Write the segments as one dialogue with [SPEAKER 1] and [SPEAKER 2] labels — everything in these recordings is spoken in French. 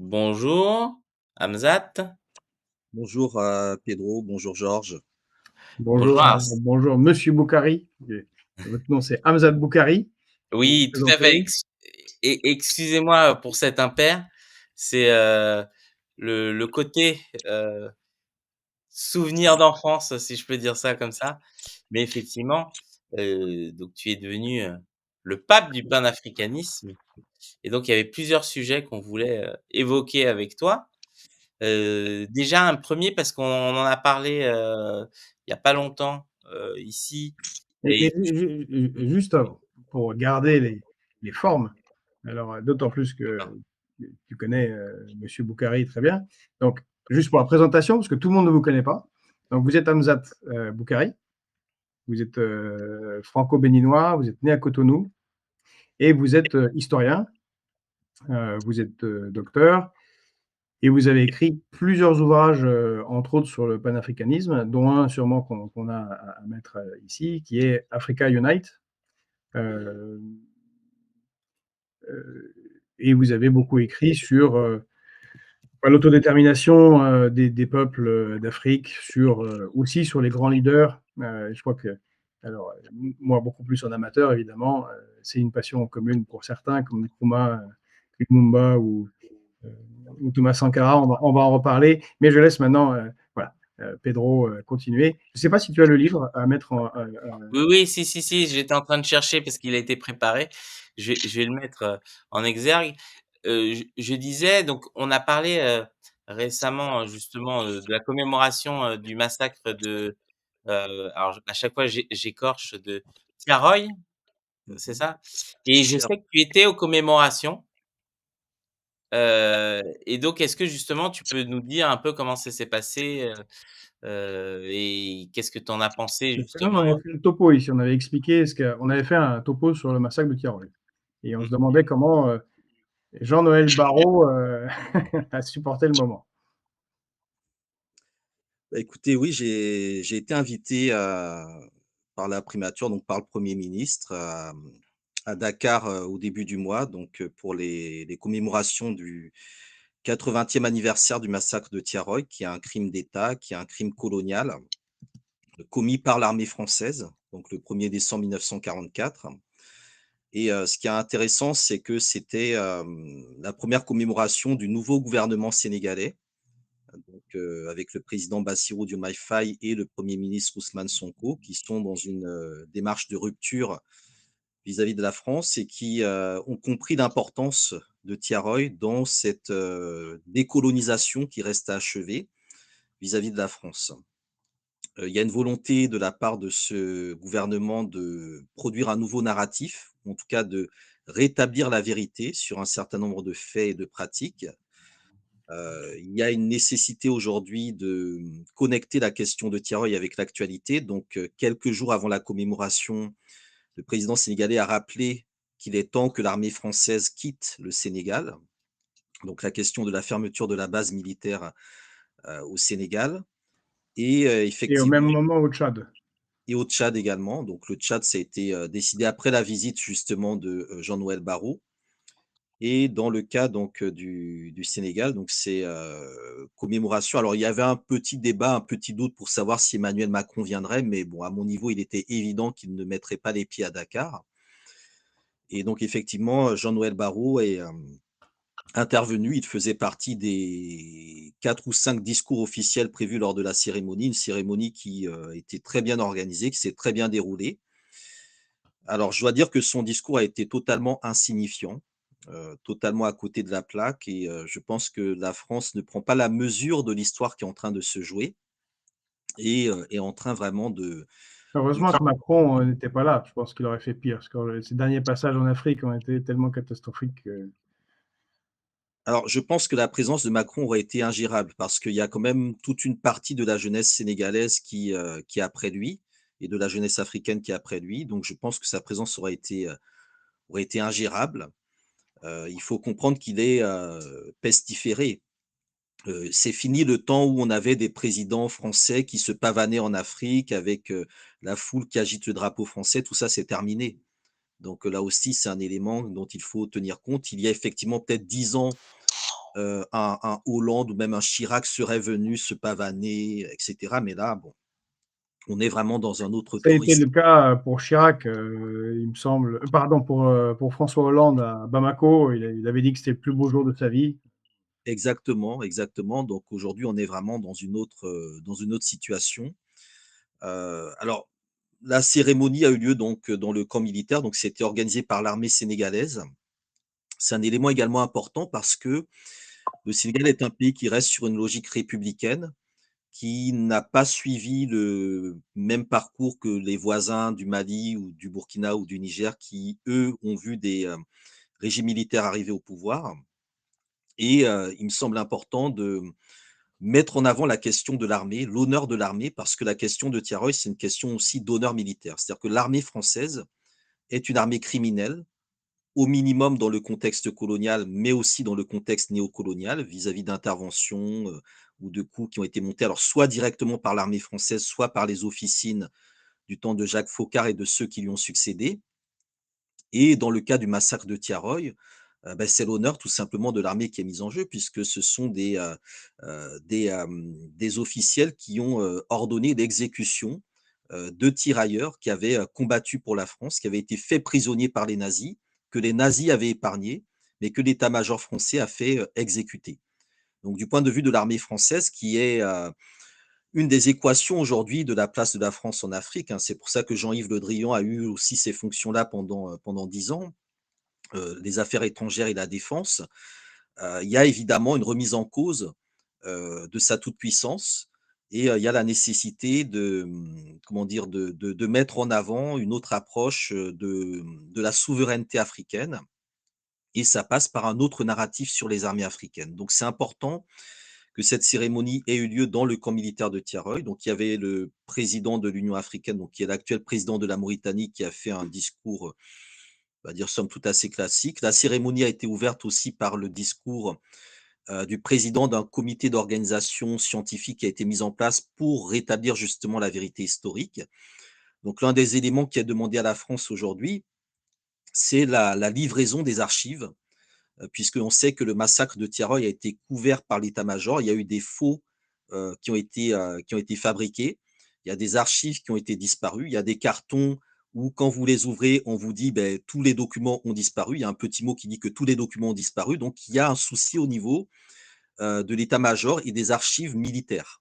[SPEAKER 1] Bonjour, Hamzat.
[SPEAKER 2] Bonjour Pedro, bonjour Georges.
[SPEAKER 1] Bonjour.
[SPEAKER 3] Bonjour, bonjour Monsieur Boukari. Votre nom c'est Hamzat Boukari. Vous vous
[SPEAKER 1] Oui, tout à fait.
[SPEAKER 3] présentez?
[SPEAKER 1] Excusez-moi pour cet impair. C'est le côté souvenir d'enfance, si je peux dire ça comme ça. Mais effectivement, donc tu es devenu le pape du panafricanisme. Et donc il y avait plusieurs sujets qu'on voulait évoquer avec toi. Déjà un premier parce qu'on en a parlé il y a pas longtemps ici.
[SPEAKER 3] Et
[SPEAKER 1] Et
[SPEAKER 3] juste pour garder les formes, alors d'autant plus que tu connais Monsieur Boukari très bien. Donc, juste pour la présentation, parce que tout le monde ne vous connaît pas. Donc, vous êtes Hamzat Boukari, vous êtes franco-béninois, vous êtes né à Cotonou et vous êtes historien, vous êtes docteur. Et vous avez écrit plusieurs ouvrages, entre autres sur le panafricanisme, dont un sûrement qu'on a à mettre ici, qui est Africa Unite. Euh, euh, et vous avez beaucoup écrit sur l'autodétermination des peuples d'Afrique, aussi sur les grands leaders. Je crois que, alors, moi, beaucoup plus en amateur, évidemment, c'est une passion commune pour certains, comme Nkrumah, Lumumba euh, ou Thomas Sankara, on va en reparler, mais je laisse maintenant voilà, Pedro continuer. Je ne sais pas si tu as le livre à mettre
[SPEAKER 1] oui, oui, si, j'étais en train de chercher parce qu'il a été préparé. Je vais le mettre en exergue. Je disais, donc, on a parlé récemment justement de la commémoration du massacre de. Alors, à chaque fois, j'écorche de Tiaroy, c'est
[SPEAKER 2] Mhm.
[SPEAKER 1] ça? Et je sais que tu étais aux commémorations. Et donc, est-ce que justement, tu peux nous dire un peu comment ça s'est passé et qu'est-ce que tu en as pensé
[SPEAKER 3] Non, on
[SPEAKER 1] justement?
[SPEAKER 3] avait fait le topo ici, on avait expliqué on avait fait un topo sur le massacre de Tiaroy. Et on se
[SPEAKER 1] Mmh.
[SPEAKER 3] demandait comment Jean-Noël Barrot a supporté le moment.
[SPEAKER 2] Bah, écoutez, oui, j'ai été invité par la primature, donc par le Premier ministre, à Dakar au début du mois, donc pour les commémorations du 80e anniversaire du massacre de Tiaroy, qui est un crime d'État, qui est un crime colonial commis par l'armée française, donc le 1er décembre 1944. Et ce qui est intéressant, c'est que c'était la première commémoration du nouveau gouvernement sénégalais, donc avec le président Bassirou Diomaye Faye et le Premier ministre Ousmane Sonko, qui sont dans une démarche de rupture vis-à-vis de la France et qui ont compris l'importance de Tiaroy dans cette décolonisation qui reste à achever vis-à-vis de la France. Il y a une volonté de la part de ce gouvernement de produire un nouveau narratif, en tout cas de rétablir la vérité sur un certain nombre de faits et de pratiques. Il y a une nécessité aujourd'hui de connecter la question de Tiaroy avec l'actualité. Donc, quelques jours avant la commémoration, le président sénégalais a rappelé qu'il est temps que l'armée française quitte le Sénégal. Donc, la question de la fermeture de la base militaire au Sénégal. Et
[SPEAKER 3] Et au même
[SPEAKER 2] effectivement,
[SPEAKER 3] moment au Tchad.
[SPEAKER 2] et au Tchad également. Donc, le Tchad, ça a été décidé après la visite justement de Jean-Noël Barrot. Et dans le cas donc du Sénégal, donc c'est commémoration. Alors il y avait un petit débat, un petit doute pour savoir si Emmanuel Macron viendrait, mais bon, à mon niveau, il était évident qu'il ne mettrait pas les pieds à Dakar. Et donc effectivement, Jean-Noël Barrot est intervenu. Il faisait partie des 4 ou 5 discours officiels prévus lors de la cérémonie, une cérémonie qui était très bien organisée, qui s'est très bien déroulée. Alors, je dois dire que son discours a été totalement insignifiant, totalement à côté de la plaque et je pense que la France ne prend pas la mesure de l'histoire qui est en train de se jouer et est en train vraiment de
[SPEAKER 3] Heureusement que Macron n'était pas là. Je pense qu'il aurait fait pire, parce que ses derniers passages en Afrique ont été tellement catastrophiques.
[SPEAKER 2] Alors, je pense que la présence de Macron aurait été ingérable parce qu'il y a quand même toute une partie de la jeunesse sénégalaise qui est après lui et de la jeunesse africaine qui est après lui. Donc je pense que sa présence aurait été ingérable. Il faut comprendre qu'il est, pestiféré. C'est fini le temps où on avait des présidents français qui se pavanaient en Afrique avec, la foule qui agite le drapeau français, tout ça, c'est terminé. Donc, là aussi, c'est un élément dont il faut tenir compte. Il y a effectivement peut-être 10 ans, un Hollande ou même un Chirac serait venu se pavaner et cetera. Mais là, bon, on est vraiment dans un autre
[SPEAKER 3] Ça a été le
[SPEAKER 2] tourisme.
[SPEAKER 3] cas pour Chirac, il me semble, pardon, pour François Hollande à Bamako. Il avait dit que c'était le plus beau jour de sa vie.
[SPEAKER 2] Exactement, exactement. Donc aujourd'hui, on est vraiment dans une autre situation. Alors, la cérémonie a eu lieu donc, dans le camp militaire, donc c'était organisé par l'armée sénégalaise. C'est un élément également important parce que le Sénégal est un pays qui reste sur une logique républicaine, qui n'a pas suivi le même parcours que les voisins du Mali ou du Burkina ou du Niger qui, eux, ont vu des, régimes militaires arriver au pouvoir et il me semble important de mettre en avant la question de l'armée, l'honneur de l'armée, parce que la question de Tiaroy, c'est une question aussi d'honneur militaire. C'est-à-dire que l'armée française est une armée criminelle, au minimum dans le contexte colonial, mais aussi dans le contexte néocolonial, vis-à-vis d'interventions ou de coups qui ont été montés, alors soit directement par l'armée française, soit par les officines du temps de Jacques Foccart et de ceux qui lui ont succédé. Et dans le cas du massacre de Tiaroy, c'est l'honneur tout simplement de l'armée qui est mis en jeu puisque ce sont des officiels qui ont, ordonné l'exécution, de tirailleurs qui avaient, combattu pour la France, qui avaient été faits prisonniers par les nazis, que les nazis avaient épargnés, mais que l'état-major français a fait, exécuter. Donc du point de vue de l'armée française qui est, une des équations aujourd'hui de la place de la France en Afrique, hein. C'est pour ça que Jean-Yves Le Drian a eu aussi ces fonctions-là pendant 10 ans, les affaires étrangères et la défense. Il y a évidemment une remise en cause, de sa toute-puissance et il y a la nécessité de, comment dire? De mettre en avant une autre approche, de la souveraineté africaine et ça passe par un autre narratif sur les armées africaines. Donc c'est important que cette cérémonie ait eu lieu dans le camp militaire de Tiaroy. Donc il y avait le président de l'Union africaine, donc qui est l'actuel président de la Mauritanie, qui a fait un discours, on va dire somme toute assez classique. La cérémonie a été ouverte aussi par le discours, du président d'un comité d'organisation scientifique qui a été mis en place pour rétablir justement la vérité historique. Donc l'un des éléments qui est demandé à la France aujourd'hui, c'est la livraison des archives, puisqu'on sait que le massacre de Tiaroy a été couvert par l'état-major. Il y a eu des faux, qui ont été fabriqués. Il y a des archives qui ont été disparues. Il y a des cartons où quand vous les ouvrez, on vous dit: ben tous les documents ont disparu». Il y a un petit mot qui dit que tous les documents ont disparu. Donc il y a un souci au niveau, de l'état-major et des archives militaires.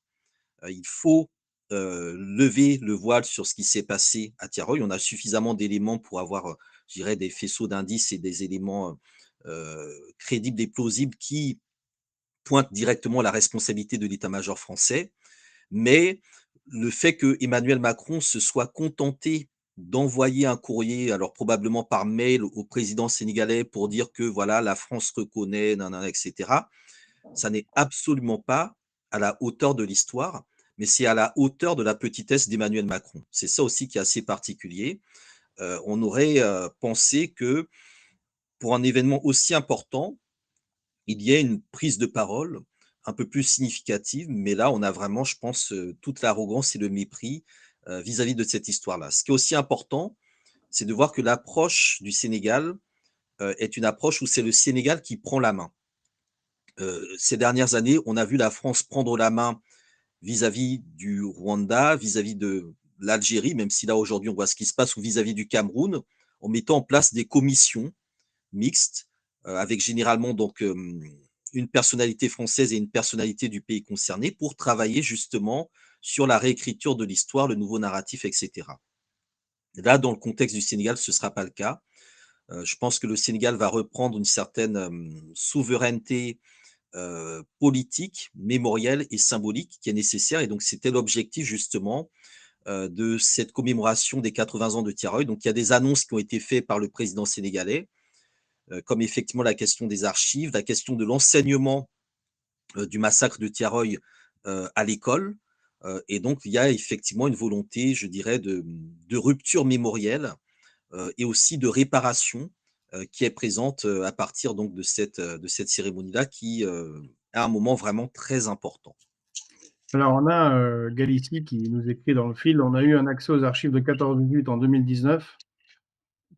[SPEAKER 2] Il faut, lever le voile sur ce qui s'est passé à Tiaroy. On a suffisamment d'éléments pour avoir, je dirais, des faisceaux d'indices et des éléments, crédibles et plausibles qui pointent directement la responsabilité de l'état-major français. Mais le fait que Emmanuel Macron se soit contenté d'envoyer un courrier, alors probablement par mail au président sénégalais pour dire que voilà, la France reconnaît, nin nin et cetera, ça n'est absolument pas à la hauteur de l'histoire, mais c'est à la hauteur de la petitesse d'Emmanuel Macron. C'est ça aussi qui est assez particulier. On aurait, pensé que pour un événement aussi important, il y ait une prise de parole un peu plus significative, mais là, on a vraiment, je pense, toute l'arrogance et le mépris, vis-à-vis de cette histoire-là. Ce qui est aussi important, c'est de voir que l'approche du Sénégal, est une approche où c'est le Sénégal qui prend la main. Ces dernières années, on a vu la France prendre la main vis-à-vis du Rwanda, vis-à-vis de l'Algérie, même si là aujourd'hui on voit ce qui se passe, ou vis-à-vis du Cameroun, en mettant en place des commissions mixtes, avec généralement donc une personnalité française et une personnalité du pays concerné pour travailler justement sur la réécriture de l'histoire, le nouveau narratif, etc. Là, dans le contexte du Sénégal, ce ne sera pas le cas. Je pense que le Sénégal va reprendre une certaine souveraineté politique, mémorielle et symbolique qui est nécessaire. Et donc, c'était l'objectif justement de cette commémoration des 80 ans de Tiaroy. Donc, il y a des annonces qui ont été faites par le président sénégalais, comme effectivement la question des archives, la question de l'enseignement du massacre de Tiaroy à l'école. Et donc, il y a effectivement une volonté, je dirais, de rupture mémorielle et aussi de réparation qui est présente à partir donc de cette cérémonie-là qui est un moment vraiment très important.
[SPEAKER 3] Alors on a, Galicie qui nous écrit dans le fil: «On a eu un accès aux archives de 14-18 en 2019.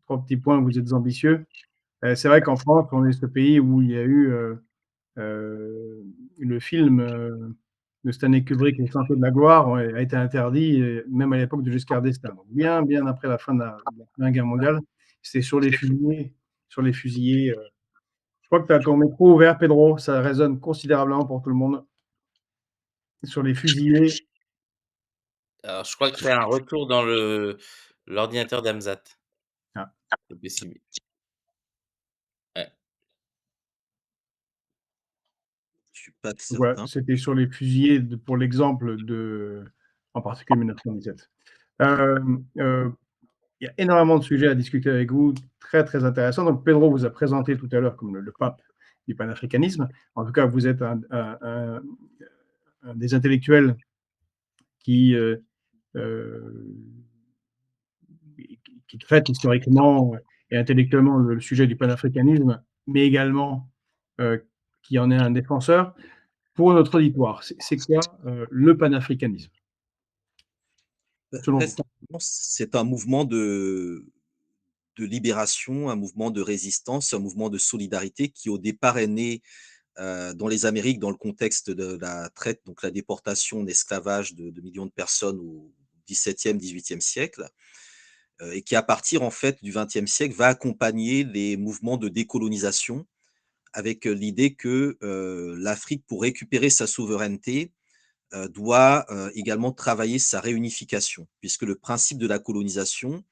[SPEAKER 3] 3 petits points, vous êtes ambitieux». C'est vrai qu'en France, on est ce pays où il y a eu, le film de Stanley Kubrick, Les Sentiers de la Gloire, a été interdit, même à l'époque de Giscard d'Estaing. Donc bien, bien après la fin de la Première Guerre mondiale. C'était sur les fusillés, sur les fusillés. Je crois que tu as ton micro ouvert, Pedro. Ça résonne considérablement pour tout le monde. Sur les fusillés.
[SPEAKER 1] Alors je crois que tu as un retour dans l'ordinateur d'Hamzat.
[SPEAKER 3] Ah.
[SPEAKER 1] C'est possible. Ouais.
[SPEAKER 2] Je suis pas
[SPEAKER 3] Voilà,
[SPEAKER 2] certain.
[SPEAKER 3] c'était sur les fusillés pour l'exemple de, en particulier 1917. Il y a énormément de sujets à discuter avec vous, très, très intéressants. Donc Pedro vous a présenté tout à l'heure comme le pape du panafricanisme. En tout cas, vous êtes un des intellectuels qui traite historiquement et intellectuellement le sujet du panafricanisme, mais également qui en est un défenseur. Pour notre auditoire, c'est quoi le panafricanisme, selon
[SPEAKER 2] Très
[SPEAKER 3] vous?
[SPEAKER 2] simplement, c'est un mouvement de libération, un mouvement de résistance, un mouvement de solidarité qui, au départ, est né dans les Amériques, dans le contexte de la traite, donc la déportation, l'esclavage de millions de personnes au XVIIe, XVIIIe siècle, et qui, à partir en fait du XXe siècle, va accompagner les mouvements de décolonisation avec l'idée que l'Afrique, pour récupérer sa souveraineté, doit également travailler sa réunification, puisque le principe de la colonisation,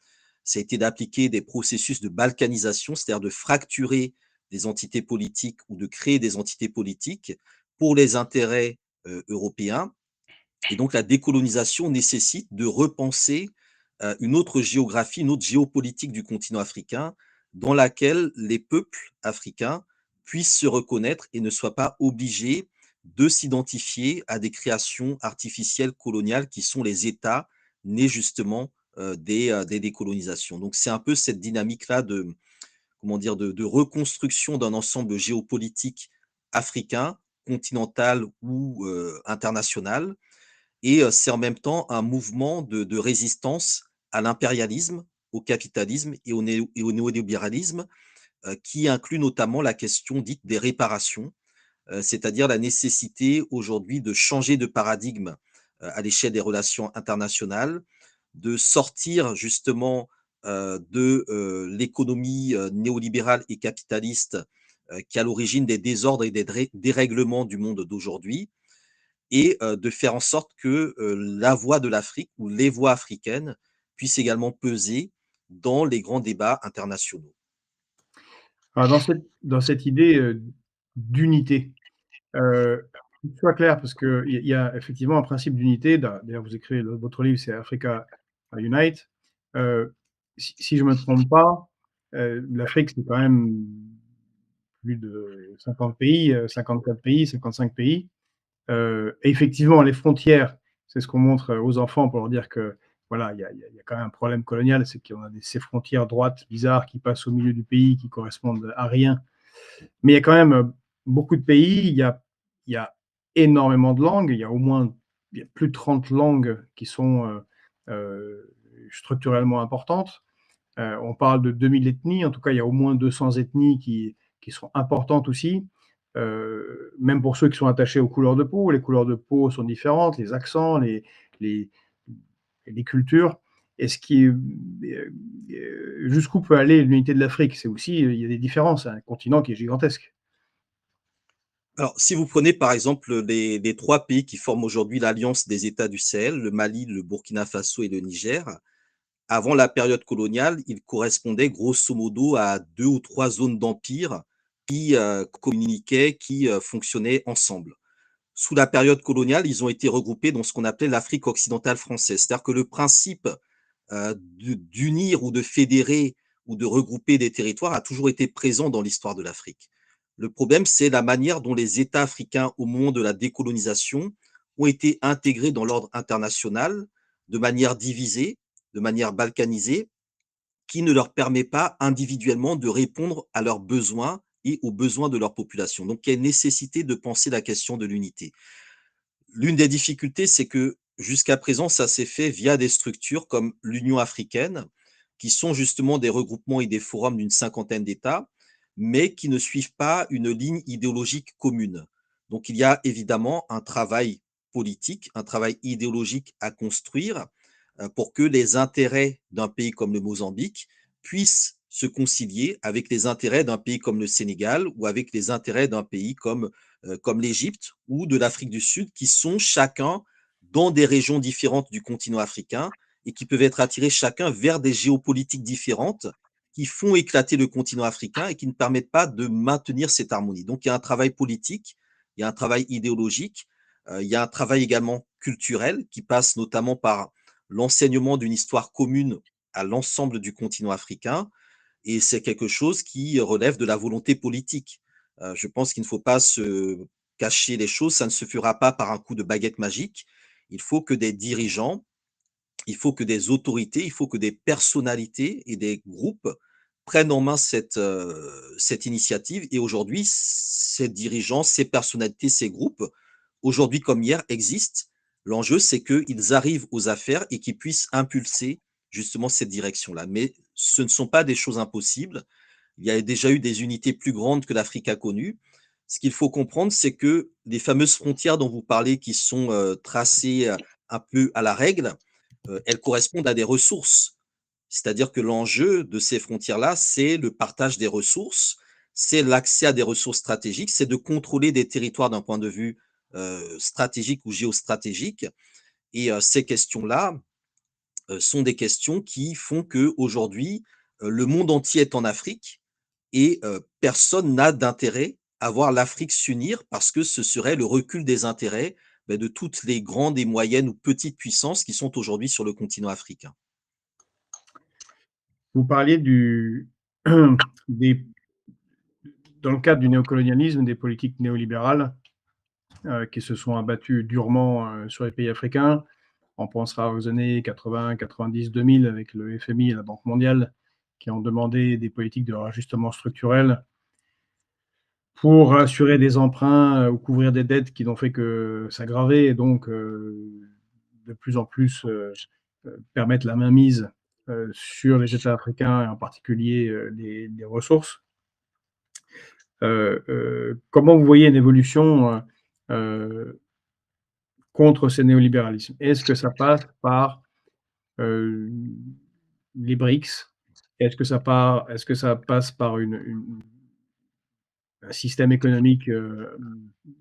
[SPEAKER 2] ça a été d'appliquer des processus de balkanisation, c'est-à-dire de fracturer des entités politiques ou de créer des entités politiques pour les intérêts européens. Et donc la décolonisation nécessite de repenser une autre géographie, une autre géopolitique du continent africain, dans laquelle les peuples africains puissent se reconnaître et ne soient pas obligés de s'identifier à des créations artificielles coloniales qui sont les États nés justement des décolonisations. Donc c'est un peu cette dynamique-là de, comment dire, de reconstruction d'un ensemble géopolitique africain, continental ou international, et c'est en même temps un mouvement de résistance à l'impérialisme, au capitalisme et au néolibéralisme, qui inclut notamment la question dite des réparations, c'est-à-dire la nécessité aujourd'hui de changer de paradigme à l'échelle des relations internationales, de sortir justement de l'économie néolibérale et capitaliste qui est à l'origine des désordres et des dérèglements du monde d'aujourd'hui, et de faire en sorte que la voix de l'Afrique ou les voix africaines puissent également peser dans les grands débats internationaux.
[SPEAKER 3] Alors dans cette idée d'unité, que ce soit clair, parce qu'il y a effectivement un principe d'unité. D'ailleurs, vous écrivez, votre livre, c'est Africa Unite. Si je ne me trompe pas, l'Afrique, c'est quand même plus de 50 pays, 54 pays, 55 pays. Et effectivement, les frontières, c'est ce qu'on montre aux enfants pour leur dire que voilà, il y a quand même un problème colonial, c'est qu'on a ces frontières droites bizarres qui passent au milieu du pays, qui correspondent à rien. Mais il y a quand même beaucoup de pays, il y a énormément de langues, il y a plus de 30 langues qui sont structurellement importantes. On parle de 2000 ethnies, en tout cas, il y a au moins 200 ethnies qui sont importantes aussi. Même pour ceux qui sont attachés aux couleurs de peau, les couleurs de peau sont différentes, les accents, les, les cultures. Et jusqu'où peut aller l'unité de l'Afrique? C'est aussi, il y a des différences, c'est un continent qui est gigantesque.
[SPEAKER 2] Alors, si vous prenez par exemple les 3 pays qui forment aujourd'hui l'Alliance des États du Sahel, le Mali, le Burkina Faso et le Niger, avant la période coloniale, ils correspondaient grosso modo à 2 ou 3 zones d'empire qui communiquaient, qui fonctionnaient ensemble. Sous la période coloniale, ils ont été regroupés dans ce qu'on appelait l'Afrique occidentale française. C'est-à-dire que le principe d'unir ou de fédérer ou de regrouper des territoires a toujours été présent dans l'histoire de l'Afrique. Le problème, c'est la manière dont les États africains, au moment de la décolonisation, ont été intégrés dans l'ordre international de manière divisée, de manière balkanisée, qui ne leur permet pas individuellement de répondre à leurs besoins et aux besoins de leur population. Donc, il y a une nécessité de penser la question de l'unité. L'une des difficultés, c'est que jusqu'à présent, ça s'est fait via des structures comme l'Union africaine, qui sont justement des regroupements et des forums d'une cinquantaine d'États, mais qui ne suivent pas une ligne idéologique commune. Donc il y a évidemment un travail politique, un travail idéologique à construire pour que les intérêts d'un pays comme le Mozambique puissent se concilier avec les intérêts d'un pays comme le Sénégal ou avec les intérêts d'un pays comme l'Égypte ou de l'Afrique du Sud, qui sont chacun dans des régions différentes du continent africain et qui peuvent être attirés chacun vers des géopolitiques différentes qui font éclater le continent africain et qui ne permettent pas de maintenir cette harmonie. Donc il y a un travail politique, il y a un travail idéologique, il y a un travail également culturel qui passe notamment par l'enseignement d'une histoire commune à l'ensemble du continent africain. Et c'est quelque chose qui relève de la volonté politique. Je pense qu'il ne faut pas se cacher les choses, ça ne se fera pas par un coup de baguette magique. Il faut que des dirigeants, il faut que des autorités, il faut que des personnalités et des groupes prennent en main cette initiative. Et aujourd'hui, ces dirigeants, ces personnalités, ces groupes, aujourd'hui comme hier, existent. L'enjeu, c'est qu'ils arrivent aux affaires et qu'ils puissent impulser justement cette direction-là. Mais ce ne sont pas des choses impossibles. Il y a déjà eu des unités plus grandes que l'Afrique a connues. Ce qu'il faut comprendre, c'est que les fameuses frontières dont vous parlez, qui sont tracées un peu à la règle, elles correspondent à des ressources. C'est-à-dire que l'enjeu de ces frontières-là, c'est le partage des ressources, c'est l'accès à des ressources stratégiques, c'est de contrôler des territoires d'un point de vue stratégique ou géostratégique. Et ces questions-là sont des questions qui font qu'aujourd'hui, le monde entier est en Afrique et personne n'a d'intérêt à voir l'Afrique s'unir parce que ce serait le recul des intérêts de toutes les grandes et moyennes ou petites puissances qui sont aujourd'hui sur le continent africain.
[SPEAKER 3] Vous parliez des dans le cadre du néocolonialisme, des politiques néolibérales, qui se sont abattues durement, sur les pays africains. On pensera aux années 80, 90, 2000 avec le FMI et la Banque mondiale qui ont demandé des politiques de rajustement structurel pour assurer des emprunts, ou couvrir des dettes qui n'ont fait que s'aggraver et donc de plus en plus, permettre la mainmise, sur les États africains et en particulier, les ressources. Comment vous voyez une évolution, contre ces néolibéralismes? Est-ce que ça passe par, heu, les BRICS? Est-ce que ça passe par un système économique,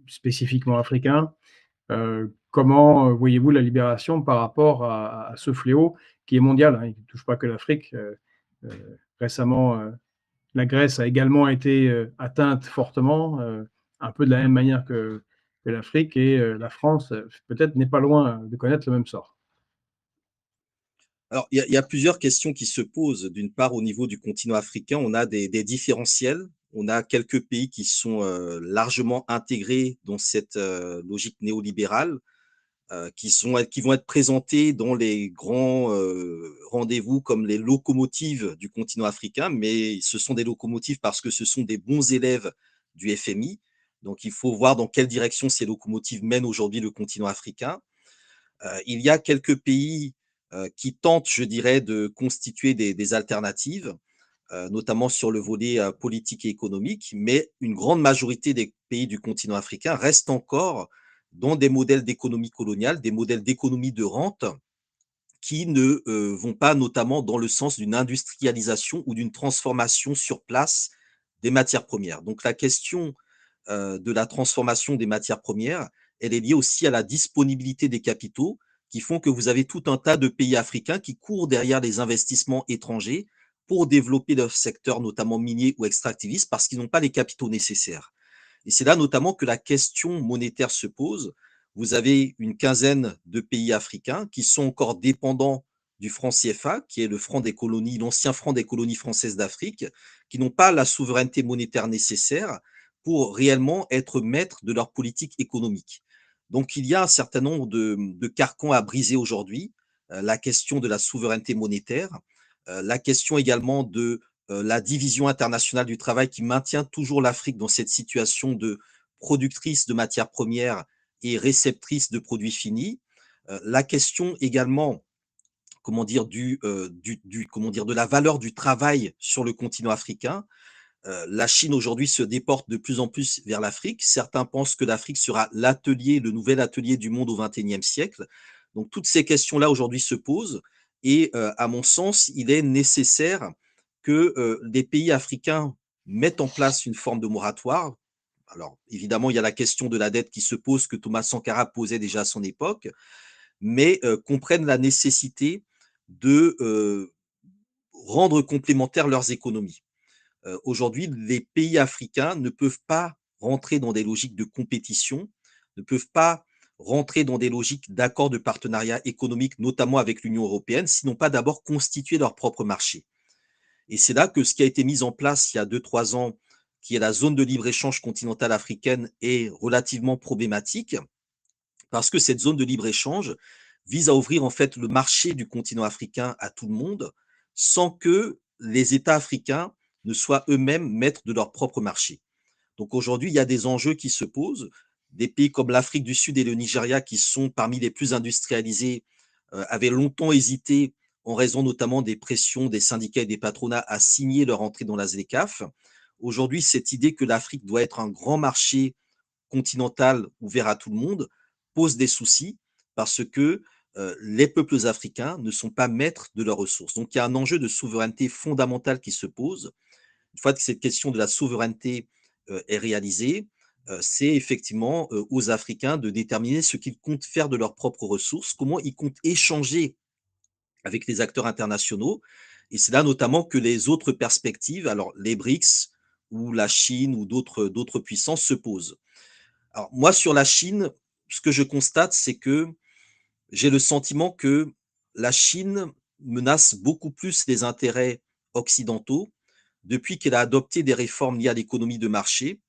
[SPEAKER 3] spécifiquement africain? Comment, voyez-vous la libération par rapport à ce fléau qui est mondial, hein? Il ne touche pas que l'Afrique. Récemment, la Grèce a également été, atteinte fortement, un peu de la même manière que l'Afrique et la France, peut-être n'est pas loin de connaître le même sort.
[SPEAKER 2] Alors, il y a plusieurs questions qui se posent. D'une part, au niveau du continent africain, on a des différentiels. On a quelques pays qui sont largement intégrés dans cette logique néolibérale, qui vont être présentés dans les grands rendez-vous comme les locomotives du continent africain, mais ce sont des locomotives parce que ce sont des bons élèves du FMI. Donc, il faut voir dans quelle direction ces locomotives mènent aujourd'hui le continent africain. Il y a quelques pays qui tentent, je dirais, de constituer des alternatives, notamment sur le volet politique et économique, mais une grande majorité des pays du continent africain restent encore dans des modèles d'économie coloniale, des modèles d'économie de rente qui ne vont pas notamment dans le sens d'une industrialisation ou d'une transformation sur place des matières premières. Donc la question de la transformation des matières premières, elle est liée aussi à la disponibilité des capitaux qui font que vous avez tout un tas de pays africains qui courent derrière les investissements étrangers pour développer leur secteur, notamment minier ou extractiviste, parce qu'ils n'ont pas les capitaux nécessaires. Et c'est là notamment que la question monétaire se pose. Vous avez une quinzaine de pays africains qui sont encore dépendants du franc CFA, qui est le franc des colonies, l'ancien franc des colonies françaises d'Afrique, qui n'ont pas la souveraineté monétaire nécessaire pour réellement être maîtres de leur politique économique. Donc il y a un certain nombre de carcans à briser aujourd'hui. La question de la souveraineté monétaire, la question également de la division internationale du travail qui maintient toujours l'Afrique dans cette situation de productrice de matières premières et réceptrice de produits finis. La question également, comment dire, comment dire, de la valeur du travail sur le continent africain. La Chine aujourd'hui se déporte de plus en plus vers l'Afrique. Certains pensent que l'Afrique sera l'atelier, le nouvel atelier du monde au XXIe siècle. Donc toutes ces questions-là aujourd'hui se posent et à mon sens, il est nécessaire que les pays africains mettent en place une forme de moratoire. Alors évidemment, il y a la question de la dette qui se pose, que Thomas Sankara posait déjà à son époque, mais comprennent la nécessité de rendre complémentaires leurs économies. Aujourd'hui, les pays africains ne peuvent pas rentrer dans des logiques de compétition, ne peuvent pas rentrer dans des logiques d'accords de partenariat économique, notamment avec l'Union européenne, s'ils n'ont pas d'abord constitué leur propre marché. Et c'est là que ce qui a été mis en place il y a 2, 3 ans, qui est la zone de libre-échange continentale africaine, est relativement problématique, parce que cette zone de libre-échange vise à ouvrir en fait le marché du continent africain à tout le monde, sans que les États africains ne soient eux-mêmes maîtres de leur propre marché. Donc aujourd'hui, il y a des enjeux qui se posent. Des pays comme l'Afrique du Sud et le Nigeria, qui sont parmi les plus industrialisés, avaient longtemps hésité, en raison notamment des pressions des syndicats et des patronats, à signer leur entrée dans la ZLECAf. Aujourd'hui, cette idée que l'Afrique doit être un grand marché continental ouvert à tout le monde pose des soucis, parce que les peuples africains ne sont pas maîtres de leurs ressources. Donc il y a un enjeu de souveraineté fondamentale qui se pose. Une fois que cette question de la souveraineté est réalisée, c'est effectivement aux Africains de déterminer ce qu'ils comptent faire de leurs propres ressources, comment ils comptent échanger avec les acteurs internationaux. Et c'est là notamment que les autres perspectives, alors les BRICS ou la Chine ou d'autres puissances se posent. Alors moi, sur la Chine, ce que je constate, c'est que j'ai le sentiment que la Chine menace beaucoup plus les intérêts occidentaux depuis qu'elle a adopté des réformes liées à l'économie de marché,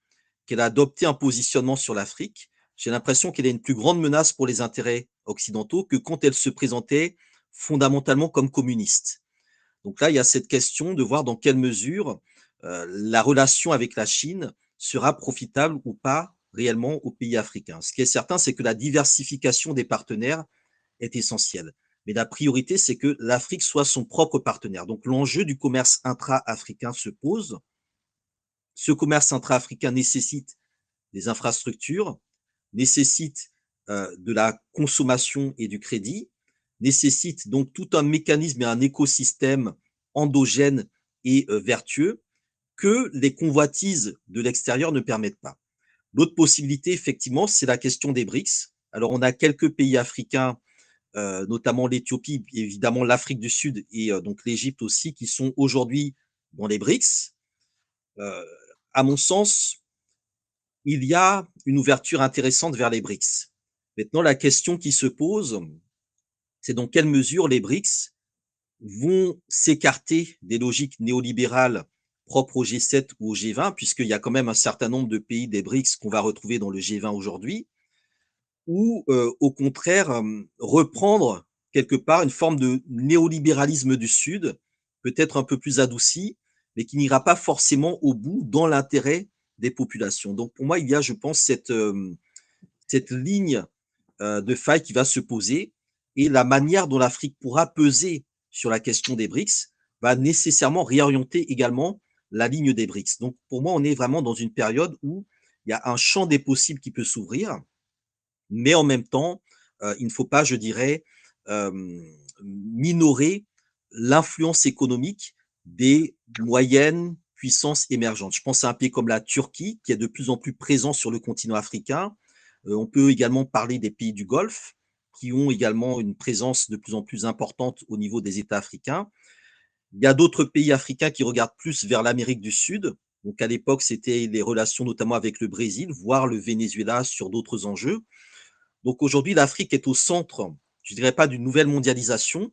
[SPEAKER 2] qu'elle a adopté un positionnement sur l'Afrique. J'ai l'impression qu'elle est une plus grande menace pour les intérêts occidentaux que quand elle se présentait fondamentalement comme communiste. Donc là, il y a cette question de voir dans quelle mesure la relation avec la Chine sera profitable ou pas réellement aux pays africains. Ce qui est certain, c'est que la diversification des partenaires est essentielle. Mais la priorité, c'est que l'Afrique soit son propre partenaire. Donc l'enjeu du commerce intra-africain se pose. Ce commerce intra-africain nécessite des infrastructures, nécessite de la consommation et du crédit, nécessite donc tout un mécanisme et un écosystème endogène et vertueux que les convoitises de l'extérieur ne permettent pas. L'autre possibilité, effectivement, c'est la question des BRICS. Alors, on a quelques pays africains, notamment l'Éthiopie, évidemment l'Afrique du Sud et donc l'Égypte aussi, qui sont aujourd'hui dans les BRICS. À mon sens, il y a une ouverture intéressante vers les BRICS. Maintenant, la question qui se pose, c'est dans quelle mesure les BRICS vont s'écarter des logiques néolibérales propres au G7 ou au G20, puisqu'il y a quand même un certain nombre de pays des BRICS qu'on va retrouver dans le G20 aujourd'hui, ou au contraire reprendre quelque part une forme de néolibéralisme du Sud, peut-être un peu plus adouci, mais qui n'ira pas forcément au bout dans l'intérêt des populations. Donc pour moi, il y a, je pense, cette ligne de faille qui va se poser, et la manière dont l'Afrique pourra peser sur la question des BRICS va nécessairement réorienter également la ligne des BRICS. Donc pour moi, on est vraiment dans une période où il y a un champ des possibles qui peut s'ouvrir, mais en même temps, il ne faut pas, je dirais, minorer l'influence économique des moyennes puissances émergentes. Je pense à un pays comme la Turquie, qui est de plus en plus présent sur le continent africain. On peut également parler des pays du Golfe, qui ont également une présence de plus en plus importante au niveau des États africains. Il y a d'autres pays africains qui regardent plus vers l'Amérique du Sud. Donc à l'époque, c'était les relations notamment avec le Brésil, voire le Venezuela sur d'autres enjeux. Donc aujourd'hui, l'Afrique est au centre, je ne dirais pas d'une nouvelle mondialisation,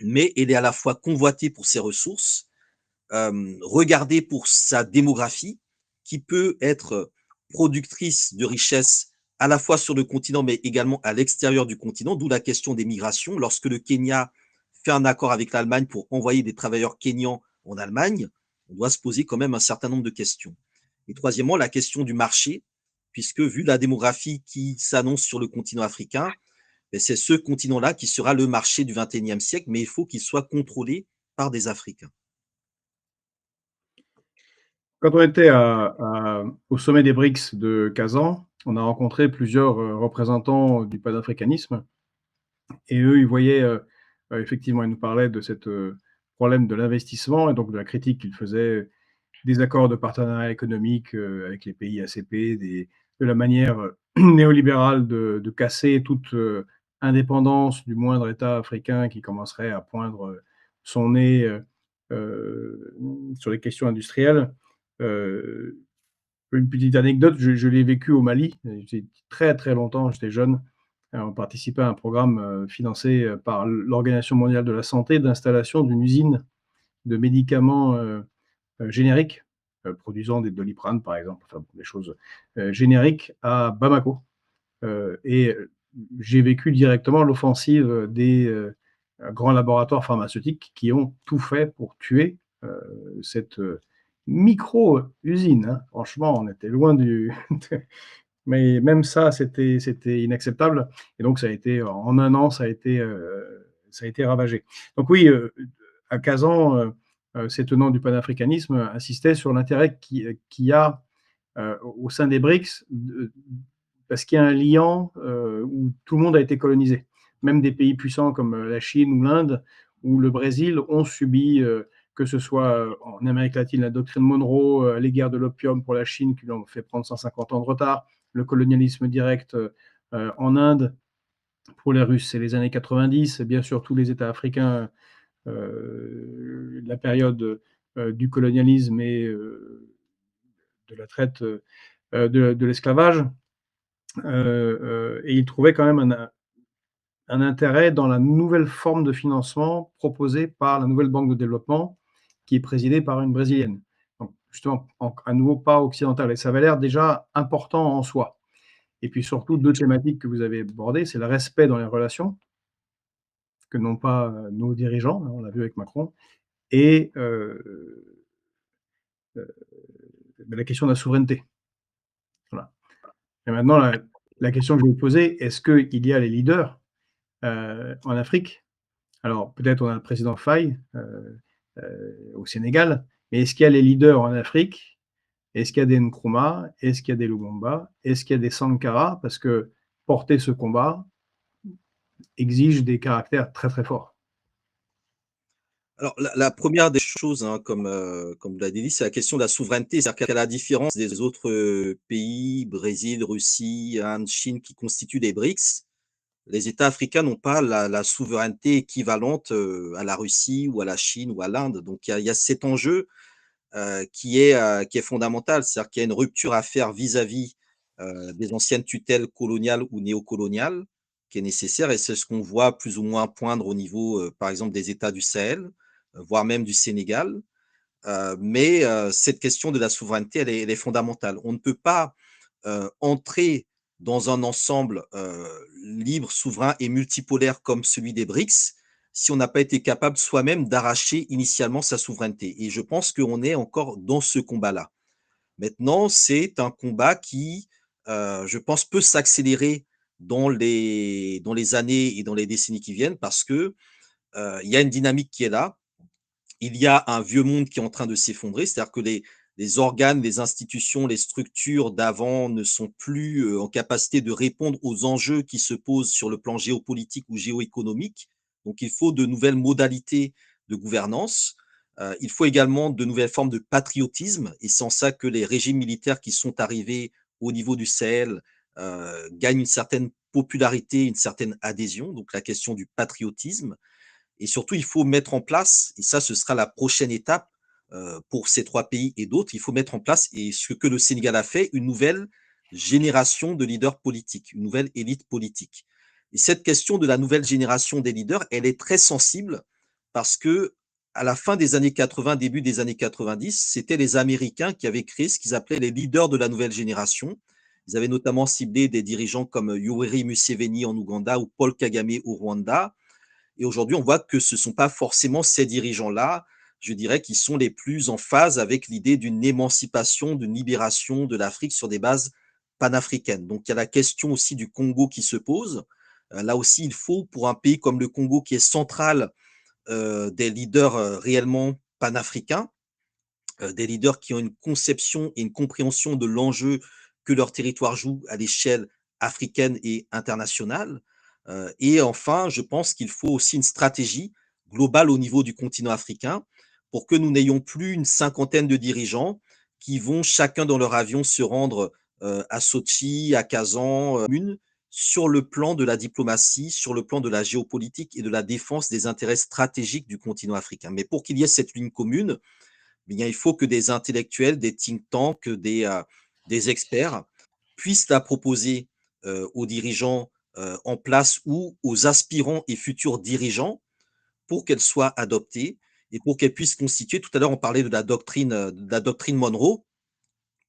[SPEAKER 2] mais elle est à la fois convoitée pour ses ressources, regardée pour sa démographie, qui peut être productrice de richesses à la fois sur le continent, mais également à l'extérieur du continent, d'où la question des migrations. Lorsque le Kenya fait un accord avec l'Allemagne pour envoyer des travailleurs kenyans en Allemagne, on doit se poser quand même un certain nombre de questions. Et troisièmement, la question du marché, puisque vu la démographie qui s'annonce sur le continent africain, c'est ce continent-là qui sera le marché du XXIe siècle, mais il faut qu'il soit contrôlé par des Africains.
[SPEAKER 3] Quand on était au sommet des BRICS de Kazan, on a rencontré plusieurs, représentants du panafricanisme et eux, ils voyaient, effectivement, ils nous parlaient de cette, problème de l'investissement et donc de la critique qu'ils faisaient des accords de partenariat économique, avec les pays ACP, de la manière, néolibérale de casser toute, indépendance du moindre État africain qui commencerait à poindre, son nez, sur les questions industrielles. Heu, une petite anecdote, je l'ai vécu au Mali, j'étais très, très longtemps, j'étais jeune, on participait à un programme, financé, par l'Organisation mondiale de la santé d'installation d'une usine de médicaments, génériques, produisant des Doliprane, par exemple, enfin, des choses, génériques à Bamako. Et j'ai vécu directement l'offensive des, grands laboratoires pharmaceutiques qui ont tout fait pour tuer, cette, micro-usine, hein. Franchement, on était loin du mais même ça, c'était inacceptable et donc ça a été en un an, ça a été ravagé. Donc oui, à Kazan, ces tenants du panafricanisme insistaient sur l'intérêt qu'il y a, au sein des BRICS parce qu'il y a un liant, où tout le monde a été colonisé. Même des pays puissants comme, la Chine ou l'Inde ou le Brésil ont subi, que ce soit, en Amérique latine, la doctrine Monroe, les guerres de l'opium pour la Chine qui lui ont fait prendre 150 ans de retard, le colonialisme direct, en Inde. Pour les Russes, c'est les années 90. Bien sûr, tous les États africains, la période, du colonialisme et de la traite, de l'esclavage. Et ils trouvaient quand même un intérêt dans la nouvelle forme de financement proposée par la nouvelle banque de développement, qui est présidée par une brésilienne. Donc justement, à nouveau pas occidentale et ça avait l'air déjà important en soi. Et puis surtout 2 thématiques que vous avez abordées, c'est le respect dans les relations, que n'ont pas, nos dirigeants, hein, on l'a vu avec Macron et la question de la souveraineté. Voilà. Et maintenant la question que je vais vous poser, est-ce qu'il y a les leaders, en Afrique. Alors peut-être on a le président Faye, au Sénégal, mais est-ce qu'il y a les leaders en Afrique? Est-ce qu'il y a des Nkrumah? Est-ce qu'il y a des Lumumba? Est-ce qu'il y a des Sankara? Parce que porter ce combat exige des caractères très, très forts.
[SPEAKER 2] Alors la 1re des choses, hein, comme vous l'avez dit, c'est la question de la souveraineté. C'est-à-dire qu'à la différence des autres, pays, Brésil, Russie, Inde, Chine, qui constituent les BRICS, les États africains n'ont pas la souveraineté équivalente, à la Russie ou à la Chine ou à l'Inde. Donc il y a cet enjeu, qui est fondamental. C'est-à-dire qu'il y a une rupture à faire vis-à-vis, des anciennes tutelles coloniales ou néocoloniales, qui est nécessaire et c'est ce qu'on voit plus ou moins poindre au niveau, par exemple des États du Sahel, voire même du Sénégal. Mais cette question de la souveraineté, elle est fondamentale. On ne peut pas, entrer dans un ensemble, libre, souverain et multipolaire comme celui des BRICS, si on n'a pas été capable soi-même d'arracher initialement sa souveraineté et je pense qu'on est encore dans ce combat-là. Maintenant, c'est un combat qui, je pense, peut s'accélérer dans les années et dans les décennies qui viennent parce que, il y a une dynamique qui est là. Il y a un vieux monde qui est en train de s'effondrer, c'est-à-dire que les organes, les institutions, les structures d'avant ne sont plus, en capacité de répondre aux enjeux qui se posent sur le plan géopolitique ou géoéconomique. Donc il faut de nouvelles modalités de gouvernance. Il faut également de nouvelles formes de patriotisme et c'est en ça que les régimes militaires qui sont arrivés au niveau du Sahel, gagnent une certaine popularité, une certaine adhésion, donc la question du patriotisme. Et surtout, il faut mettre en place, et ça, ce sera la prochaine étape pour ces 3 pays et d'autres, il faut mettre en place, et ce que le Sénégal a fait, une nouvelle génération de leaders politiques, une nouvelle élite politique. Et cette question de la nouvelle génération des leaders, elle est très sensible parce que à la fin des années 80, début des années 90, c'était les Américains qui avaient créé ce qu'ils appelaient les leaders de la nouvelle génération. Ils avaient notamment ciblé des dirigeants comme Yoweri Museveni en Ouganda ou Paul Kagame au Rwanda. Et aujourd'hui, on voit que ce ne sont pas forcément ces dirigeants-là, je dirais, qui sont les plus en phase avec l'idée d'une émancipation, d'une libération de l'Afrique sur des bases panafricaines. Donc, il y a la question aussi du Congo qui se pose. Là aussi, il faut, pour un pays comme le Congo, qui est central, des leaders réellement panafricains. des leaders qui ont une conception et une compréhension de l'enjeu que leur territoire joue à l'échelle africaine et internationale. Et enfin, je pense qu'il faut aussi une stratégie globale au niveau du continent africain pour que nous n'ayons plus une cinquantaine de dirigeants qui vont chacun dans leur avion se rendre à Sochi, à Kazan, sur le plan de la diplomatie, sur le plan de la géopolitique et de la défense des intérêts stratégiques du continent africain. Mais pour qu'il y ait cette ligne commune, eh bien, il faut que des intellectuels, des think tanks, des experts puissent la proposer aux dirigeants en place ou aux aspirants et futurs dirigeants pour qu'elle soit adoptée et pour qu'elle puisse constituer, tout à l'heure on parlait de la doctrine Monroe,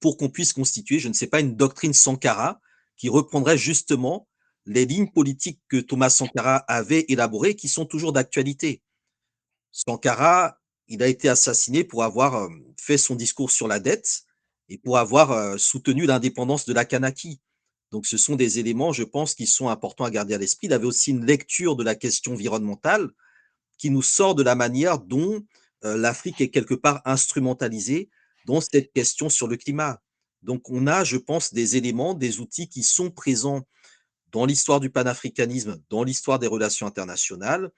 [SPEAKER 2] pour qu'on puisse constituer, je ne sais pas, une doctrine Sankara qui reprendrait justement les lignes politiques que Thomas Sankara avait élaborées, qui sont toujours d'actualité. Sankara, il a été assassiné pour avoir fait son discours sur la dette et pour avoir soutenu l'indépendance de la Kanaki. Donc, ce sont des éléments, je pense, qui sont importants à garder à l'esprit. Il avait aussi une lecture de la question environnementale qui nous sort de la manière dont l'Afrique est quelque part instrumentalisée dans cette question sur le climat. Donc, on a, je pense, des éléments, des outils qui sont présents dans l'histoire du panafricanisme, dans l'histoire des relations internationales,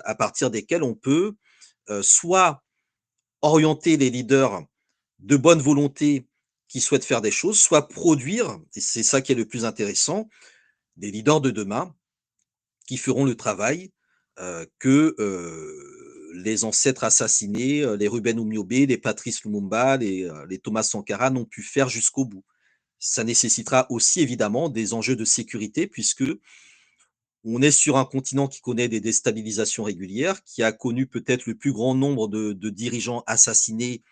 [SPEAKER 2] à partir desquels on peut soit orienter les leaders de bonne volonté qui souhaitent faire des choses, soit produire, et c'est ça qui est le plus intéressant, des leaders de demain qui feront le travail que les ancêtres assassinés, les Ruben Oumiobe, les Patrice Lumumba, les Thomas Sankara n'ont pu faire jusqu'au bout. Ça nécessitera aussi évidemment des enjeux de sécurité puisque on est sur un continent qui connaît des déstabilisations régulières, qui a connu peut-être le plus grand nombre de dirigeants assassinés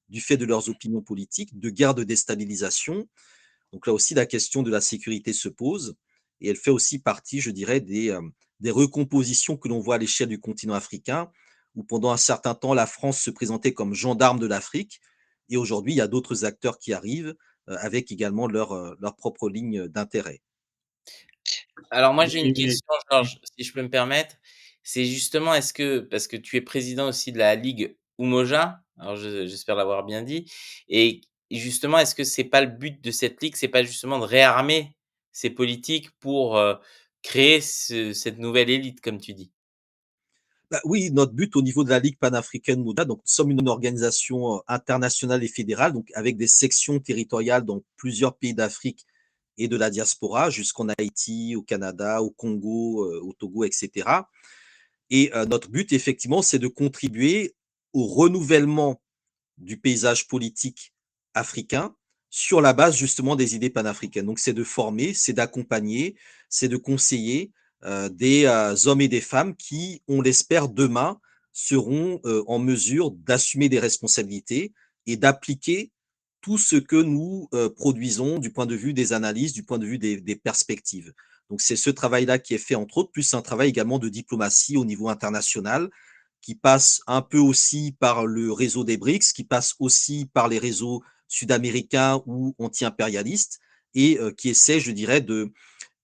[SPEAKER 2] du fait de leurs opinions politiques, de guerres de déstabilisation. Donc là aussi, la question de la sécurité se pose et elle fait aussi partie, je dirais, des recompositions que l'on voit à l'échelle du continent africain, où pendant un certain temps, la France se présentait comme gendarme de l'Afrique. Et aujourd'hui, il y a d'autres acteurs qui arrivent avec également leur propre ligne d'intérêt.
[SPEAKER 1] Alors moi, j'ai une
[SPEAKER 3] Et
[SPEAKER 1] question, Georges, si je peux me permettre. C'est justement, est-ce que parce que tu es président aussi de la Ligue Umoja, alors j'espère l'avoir bien dit, et justement, est-ce que c'est pas le but de cette ligue, c'est pas justement de réarmer ces politiques pour, créer cette nouvelle élite, comme tu dis?
[SPEAKER 2] Bah, oui, notre but au niveau de la Ligue panafricaine MOUDA, donc nous sommes une organisation internationale et fédérale, donc avec des sections territoriales dans plusieurs pays d'Afrique et de la diaspora, jusqu'en Haïti, au Canada, au Congo, au Togo, etc. Et notre but, effectivement, c'est de contribuer au renouvellement du paysage politique africain sur la base justement des idées panafricaines. Donc c'est de former, c'est d'accompagner, c'est de conseiller des hommes et des femmes qui, on l'espère, demain seront en mesure d'assumer des responsabilités et d'appliquer tout ce que nous produisons du point de vue des analyses, du point de vue des perspectives. Donc c'est ce travail-là qui est fait, entre autres, plus un travail également de diplomatie au niveau international, qui passe un peu aussi par le réseau des BRICS, qui passe aussi par les réseaux sud-américains ou anti-impérialistes, et qui essaie, je dirais,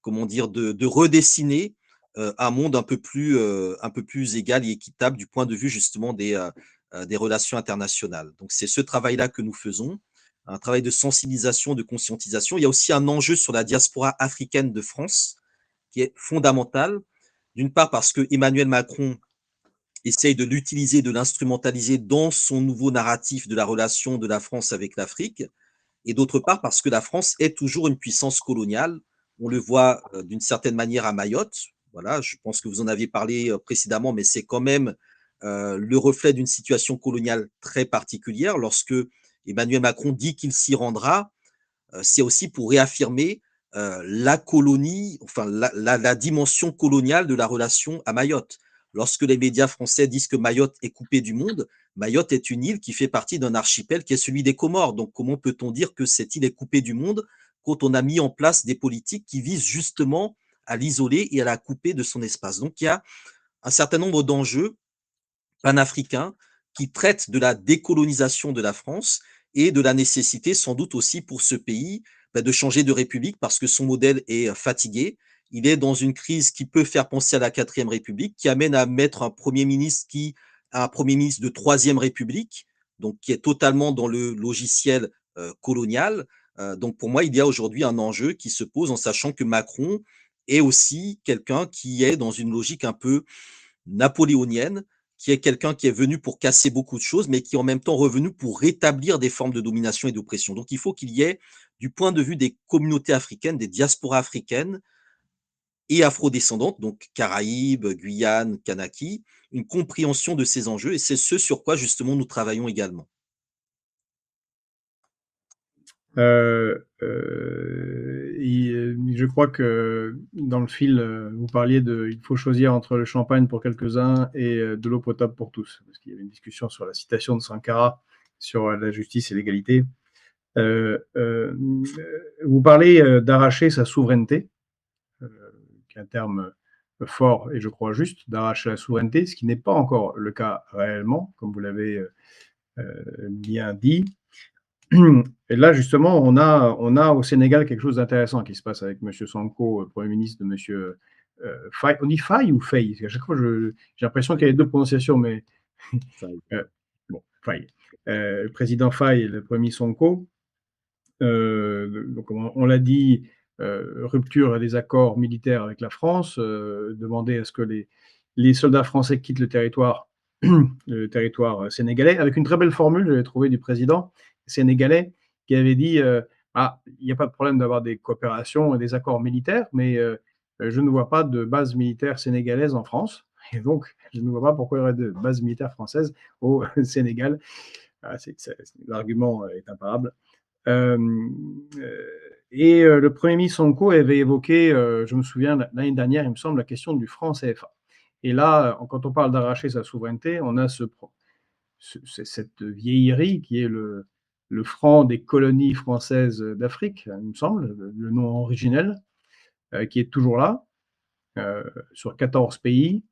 [SPEAKER 2] comment dire, de redessiner un monde un peu plus égal et équitable du point de vue justement des relations internationales. Donc c'est ce travail-là que nous faisons, un travail de sensibilisation, de conscientisation. Il y a aussi un enjeu sur la diaspora africaine de France qui est fondamental. D'une part parce que Emmanuel Macron essaye de l'utiliser, de l'instrumentaliser dans son nouveau narratif de la relation de la France avec l'Afrique, et d'autre part parce que la France est toujours une puissance coloniale. On le voit d'une certaine manière à Mayotte. Voilà, je pense que vous en aviez parlé précédemment, mais c'est quand même le reflet d'une situation coloniale très particulière. Lorsque Emmanuel Macron dit qu'il s'y rendra, c'est aussi pour réaffirmer la colonie, enfin la dimension coloniale de la relation à Mayotte. Lorsque les médias français disent que Mayotte est coupée du monde, Mayotte est une île qui fait partie d'un archipel qui est celui des Comores. Donc comment peut-on dire que cette île est coupée du monde quand on a mis en place des politiques qui visent justement à l'isoler et à la couper de son espace? Donc il y a un certain nombre d'enjeux panafricain qui traite de la décolonisation de la France et de la nécessité sans doute aussi pour ce pays de changer de république parce que son modèle est fatigué. Il est dans une crise qui peut faire penser à la quatrième république, qui amène à mettre un premier ministre de troisième république, donc qui est totalement dans le logiciel colonial. Donc pour moi, il y a aujourd'hui un enjeu qui se pose en sachant que Macron est aussi quelqu'un qui est dans une logique un peu napoléonienne, qui est quelqu'un qui est venu pour casser beaucoup de choses, mais qui est en même temps revenu pour rétablir des formes de domination et d'oppression. Donc il faut qu'il y ait, du point de vue des communautés africaines, des diasporas africaines et afrodescendantes, donc Caraïbes, Guyane, Kanaki, une compréhension de ces enjeux, et c'est ce sur quoi justement nous travaillons également.
[SPEAKER 3] Je crois que dans le fil, vous parliez de il faut choisir entre le champagne pour quelques-uns et de l'eau potable pour tous. Parce qu'il y avait une discussion sur la citation de Sankara sur la justice et l'égalité. Vous parlez d'arracher sa souveraineté, qui est un terme fort et je crois juste, d'arracher la souveraineté, ce qui n'est pas encore le cas réellement, comme vous l'avez bien dit. Et là, justement, on a au Sénégal quelque chose d'intéressant qui se passe avec M. Sonko, Premier ministre de M. Faye. On dit Faye ou Faye? À chaque fois, j'ai l'impression qu'il y a les deux prononciations, mais euh, bon, Faye. Le président Faye et le Premier Sonko. Donc, on l'a dit, rupture des accords militaires avec la France, demander à ce que les soldats français quittent le territoire sénégalais, avec une très belle formule, j'avais trouvé, du président sénégalais, qui avait dit ah, il n'y a pas de problème d'avoir des coopérations et des accords militaires, mais je ne vois pas de base militaire sénégalaise en France. Et donc, je ne vois pas pourquoi il y aurait de base militaire française au Sénégal. Ah, l'argument est imparable. Le Premier ministre Sonko avait évoqué, je me souviens, l'année dernière, il me semble, la question du franc CFA. Et là, quand on parle d'arracher sa souveraineté, on a cette vieillerie qui est le franc des colonies françaises d'Afrique, il me semble, le nom originel, qui est toujours là, sur 14 pays.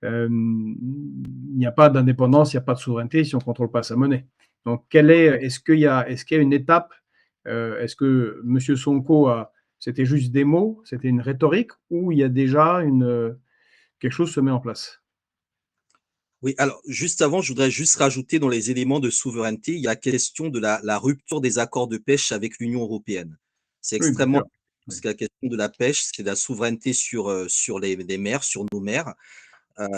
[SPEAKER 3] Il n'y a pas d'indépendance, il n'y a pas de souveraineté si on ne contrôle pas sa monnaie. Donc, est-ce qu'il y a une étape, est-ce que M. Sonko c'était juste des mots, c'était une rhétorique, ou il y a déjà quelque chose se met en place?
[SPEAKER 2] Oui, alors juste avant, je voudrais juste rajouter dans les éléments de souveraineté, il y a la question de la rupture des accords de pêche avec l'Union européenne. C'est
[SPEAKER 3] Oui, bien
[SPEAKER 2] extrêmement
[SPEAKER 3] sûr.
[SPEAKER 2] important parce que la question de la pêche, c'est la souveraineté sur les mers, sur nos mers.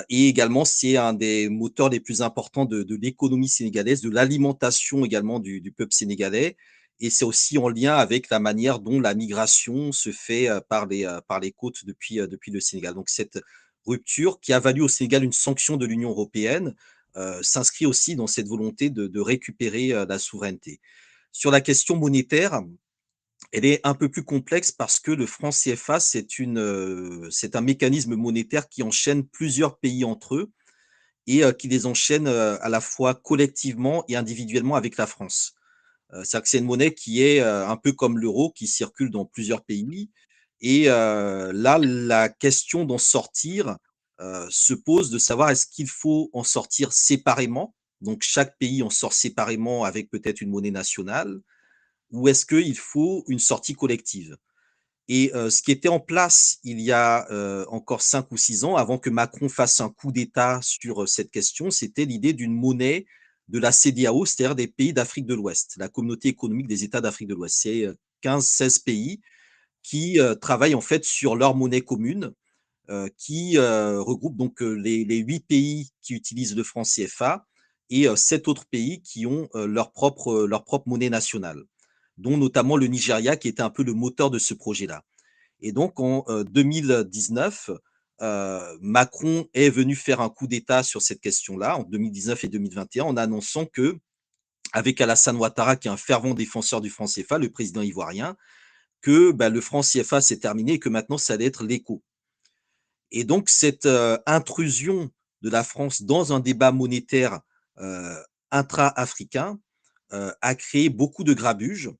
[SPEAKER 2] Et également, c'est un des moteurs les plus importants de l'économie sénégalaise, de l'alimentation également du peuple sénégalais. Et c'est aussi en lien avec la manière dont la migration se fait par les côtes depuis le Sénégal. Donc cette rupture qui a valu au Sénégal une sanction de l'Union européenne s'inscrit aussi dans cette volonté de récupérer la souveraineté. Sur la question monétaire, elle est un peu plus complexe parce que le franc CFA, c'est un mécanisme monétaire qui enchaîne plusieurs pays entre eux et qui les enchaîne, à la fois collectivement et individuellement avec la France. C'est-à-dire que c'est une monnaie qui est, un peu comme l'euro qui circule dans plusieurs pays et là, la question d'en sortir, se pose de savoir est-ce qu'il faut en sortir séparément? Donc chaque pays en sort séparément avec peut-être une monnaie nationale ou est-ce qu'il faut une sortie collective? Et ce qui était en place il y a, encore 5 ou 6 ans, avant que Macron fasse un coup d'État sur, cette question, c'était l'idée d'une monnaie de la CEDEAO, c'est-à-dire des pays d'Afrique de l'Ouest, la Communauté économique des États d'Afrique de l'Ouest. C'est, 15-16 pays qui, travaillent en fait sur leur monnaie commune, qui, regroupe donc, les 8 pays qui utilisent le franc CFA et 7 autres pays qui ont, leur propre monnaie nationale, dont notamment le Nigeria qui était un peu le moteur de ce projet-là. Et donc en 2019, Macron est venu faire un coup d'État sur cette question-là, en 2019 et 2021, en annonçant que, avec Alassane Ouattara, qui est un fervent défenseur du franc CFA, le président ivoirien, que bah, le franc CFA c'est terminé et que maintenant ça allait être l'éco. Et donc cette intrusion de la France dans un débat monétaire intra-africain a créé beaucoup de grabuge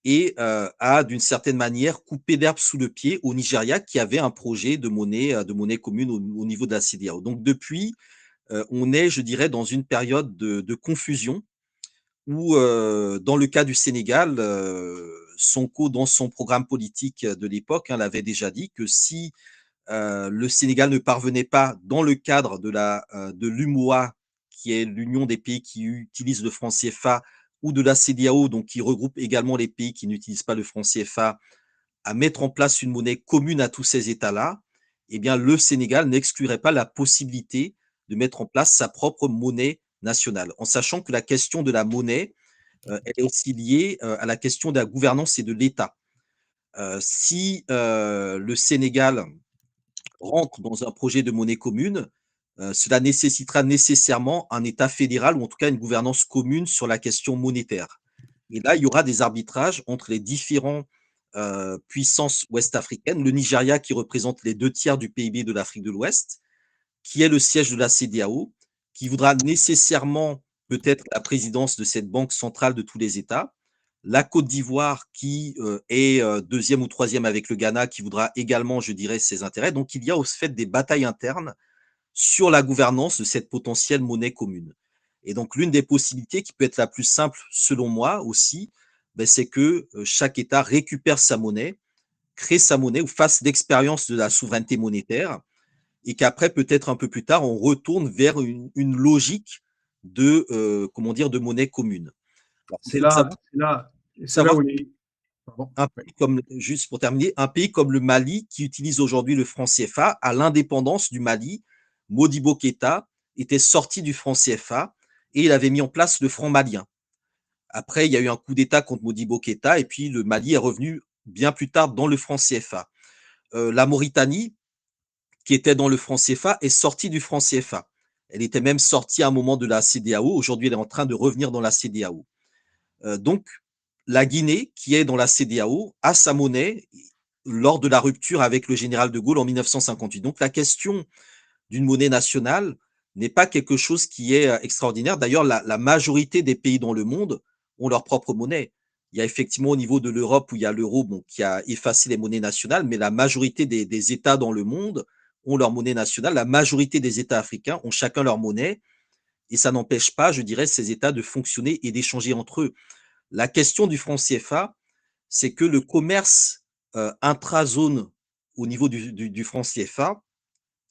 [SPEAKER 2] et a d'une certaine manière coupé l'herbe sous le pied au Nigeria qui avait un projet de monnaie commune au niveau de la CEDEAO. Donc depuis, on est, je dirais, dans une période de confusion où, dans le cas du Sénégal, Sonko, dans son programme politique de l'époque, hein, l'avait déjà dit que si le Sénégal ne parvenait pas, dans le cadre de l'UMOA, qui est l'union des pays qui utilisent le franc CFA, ou de la CEDEAO, donc qui regroupe également les pays qui n'utilisent pas le franc CFA, à mettre en place une monnaie commune à tous ces États-là, eh bien, le Sénégal n'exclurait pas la possibilité de mettre en place sa propre monnaie nationale, en sachant que la question de la monnaie, elle est aussi liée à la question de la gouvernance et de l'État. Si le Sénégal rentre dans un projet de monnaie commune, cela nécessitera nécessairement un État fédéral ou en tout cas une gouvernance commune sur la question monétaire. Et là, il y aura des arbitrages entre les différents puissances ouest-africaines. Le Nigeria, qui représente les 2 tiers du PIB de l'Afrique de l'Ouest, qui est le siège de la CEDEAO, qui voudra nécessairement peut-être la présidence de cette banque centrale de tous les États. La Côte d'Ivoire, qui est deuxième ou troisième avec le Ghana, qui voudra également, je dirais, ses intérêts. Donc, il y a au fait des batailles internes sur la gouvernance de cette potentielle monnaie commune. Et donc, l'une des possibilités qui peut être la plus simple, selon moi aussi, ben, c'est que chaque État récupère sa monnaie, crée sa monnaie ou fasse l'expérience de la souveraineté monétaire, et qu'après, peut-être un peu plus tard, on retourne vers une logique de, comment dire, de monnaie commune.
[SPEAKER 3] C'est
[SPEAKER 2] Il faut
[SPEAKER 3] là, c'est là, c'est là
[SPEAKER 2] savoir
[SPEAKER 3] où les. Pardon.
[SPEAKER 2] un
[SPEAKER 3] Oui.
[SPEAKER 2] pays comme, juste pour terminer, un pays comme le Mali, qui utilise aujourd'hui le franc CFA, à l'indépendance du Mali, Modibo Keïta était sorti du franc CFA et il avait mis en place le franc malien. Après, il y a eu un coup d'État contre Modibo Keïta et puis le Mali est revenu bien plus tard dans le franc CFA. La Mauritanie, qui était dans le franc CFA, est sortie du franc CFA. Elle était même sortie à un moment de la CEDEAO. Aujourd'hui, elle est en train de revenir dans la CEDEAO. Donc, la Guinée, qui est dans la CEDEAO, a sa monnaie lors de la rupture avec le général de Gaulle en 1958. Donc, la question d'une monnaie nationale n'est pas quelque chose qui est extraordinaire. D'ailleurs, la majorité des pays dans le monde ont leur propre monnaie. Il y a effectivement au niveau de l'Europe où il y a l'euro bon, qui a effacé les monnaies nationales, mais la majorité des États dans le monde ont leur monnaie nationale. La majorité des États africains ont chacun leur monnaie et ça n'empêche pas, je dirais, ces États de fonctionner et d'échanger entre eux. La question du franc CFA, c'est que le commerce intrazone au niveau du franc CFA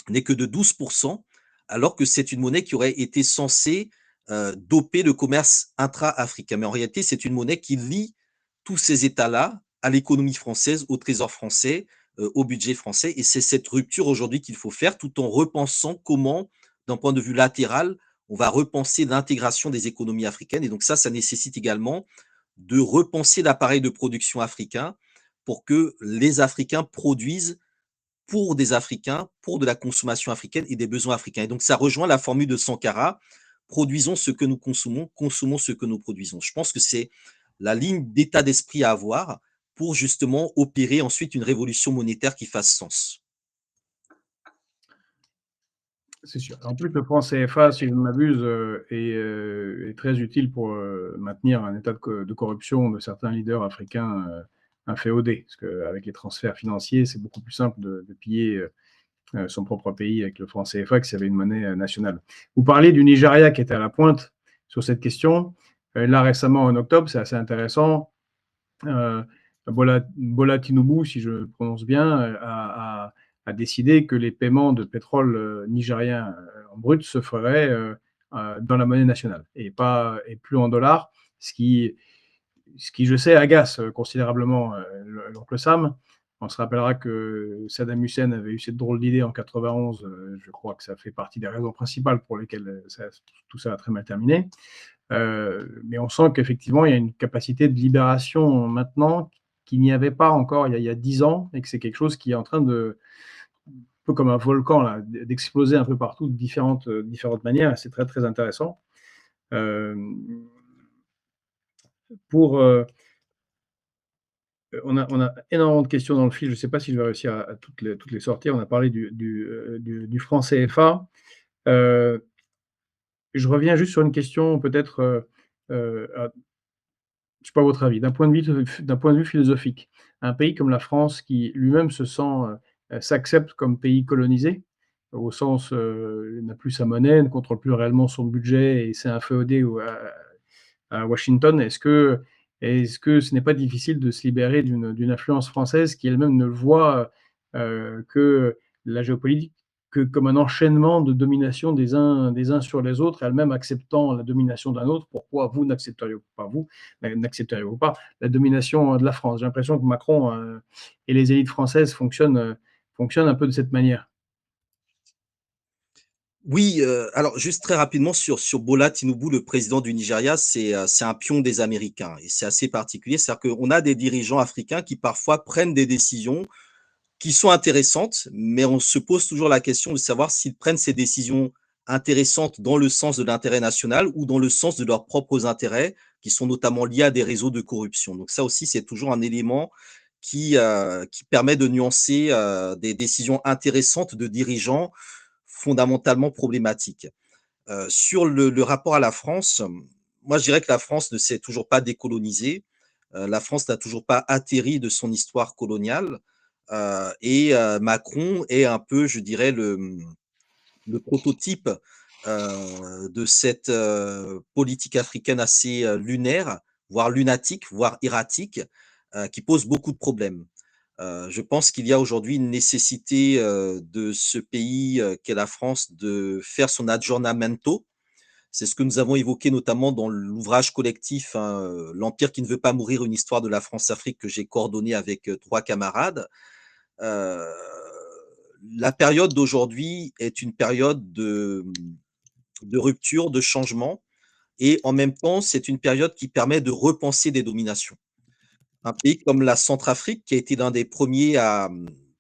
[SPEAKER 2] n'est que de 12%, alors que c'est une monnaie qui aurait été censée doper le commerce intra-africain. Mais en réalité, c'est une monnaie qui lie tous ces États-là à l'économie française, au trésor français, au budget français. Et c'est cette rupture aujourd'hui qu'il faut faire, tout en repensant comment, d'un point de vue latéral, on va repenser l'intégration des économies africaines. Et donc ça nécessite également de repenser l'appareil de production africain pour que les Africains produisent pour des Africains, pour de la consommation africaine et des besoins africains. Et donc, ça rejoint la formule de Sankara, produisons ce que nous consommons, consommons ce que nous produisons. Je pense que c'est la ligne d'état d'esprit à avoir pour justement opérer ensuite une révolution monétaire qui fasse sens.
[SPEAKER 3] C'est sûr. En plus, le franc CFA, si je ne m'abuse, est très utile pour maintenir un état de corruption de certains leaders africains inféodés. Parce qu'avec les transferts financiers, c'est beaucoup plus simple de piller son propre pays avec le franc CFA que s'il y avait une monnaie nationale. Vous parliez du Nigeria qui était à la pointe sur cette question. Là, récemment, en octobre, c'est assez intéressant. Bola Tinubu, si je prononce bien, a décidé que les paiements de pétrole nigérien en brut se feraient dans la monnaie nationale et plus en dollars, ce qui, je sais, agace considérablement l'oncle Sam. On se rappellera que Saddam Hussein avait eu cette drôle d'idée en 91. Je crois que ça fait partie des raisons principales pour lesquelles tout ça a très mal terminé. Mais on sent qu'effectivement, il y a une capacité de libération maintenant qu'il n'y avait pas encore il y a 10 ans et que c'est quelque chose qui est en train de, un peu comme un volcan, là, d'exploser un peu partout de différentes manières. C'est très, très intéressant. On a énormément de questions dans le fil. Je ne sais pas si je vais réussir à toutes les sortir. On a parlé du franc CFA. Je reviens juste sur une question peut-être, je ne sais pas votre avis, d'un point de vue philosophique. Un pays comme la France qui lui-même s'accepte comme pays colonisé, au sens n'a plus sa monnaie, ne contrôle plus réellement son budget et s'est inféodé à Washington. Est-ce que ce n'est pas difficile de se libérer d'une influence française qui elle-même ne voit que la géopolitique que comme un enchaînement de domination des uns sur les autres, et elles-mêmes acceptant la domination d'un autre. Pourquoi vous n'accepteriez pas, vous, n'accepteriez-vous pas la domination de la France? J'ai l'impression que Macron et les élites françaises fonctionnent un peu de cette manière.
[SPEAKER 2] Oui, alors juste très rapidement sur Bola Tinubu, le président du Nigeria, c'est un pion des Américains et c'est assez particulier. C'est-à-dire qu'on a des dirigeants africains qui parfois prennent des décisions qui sont intéressantes, mais on se pose toujours la question de savoir s'ils prennent ces décisions intéressantes dans le sens de l'intérêt national ou dans le sens de leurs propres intérêts, qui sont notamment liés à des réseaux de corruption. Donc ça aussi, c'est toujours un élément qui permet de nuancer des décisions intéressantes de dirigeants fondamentalement problématiques. Sur le rapport à la France, moi je dirais que la France ne s'est toujours pas décolonisée. La France n'a toujours pas atterri de son histoire coloniale. Macron est un peu, je dirais, le prototype de cette politique africaine assez lunaire, voire lunatique, voire erratique, qui pose beaucoup de problèmes. Je pense qu'il y a aujourd'hui une nécessité de ce pays qu'est la France de faire son aggiornamento. C'est ce que nous avons évoqué notamment dans l'ouvrage collectif, hein, L'Empire qui ne veut pas mourir, une histoire de la France-Afrique, que j'ai coordonné avec 3 camarades. Euh, la période d'aujourd'hui est une période de rupture, de changement, et en même temps, c'est une période qui permet de repenser des dominations. Un pays comme la Centrafrique, qui a été l'un des premiers à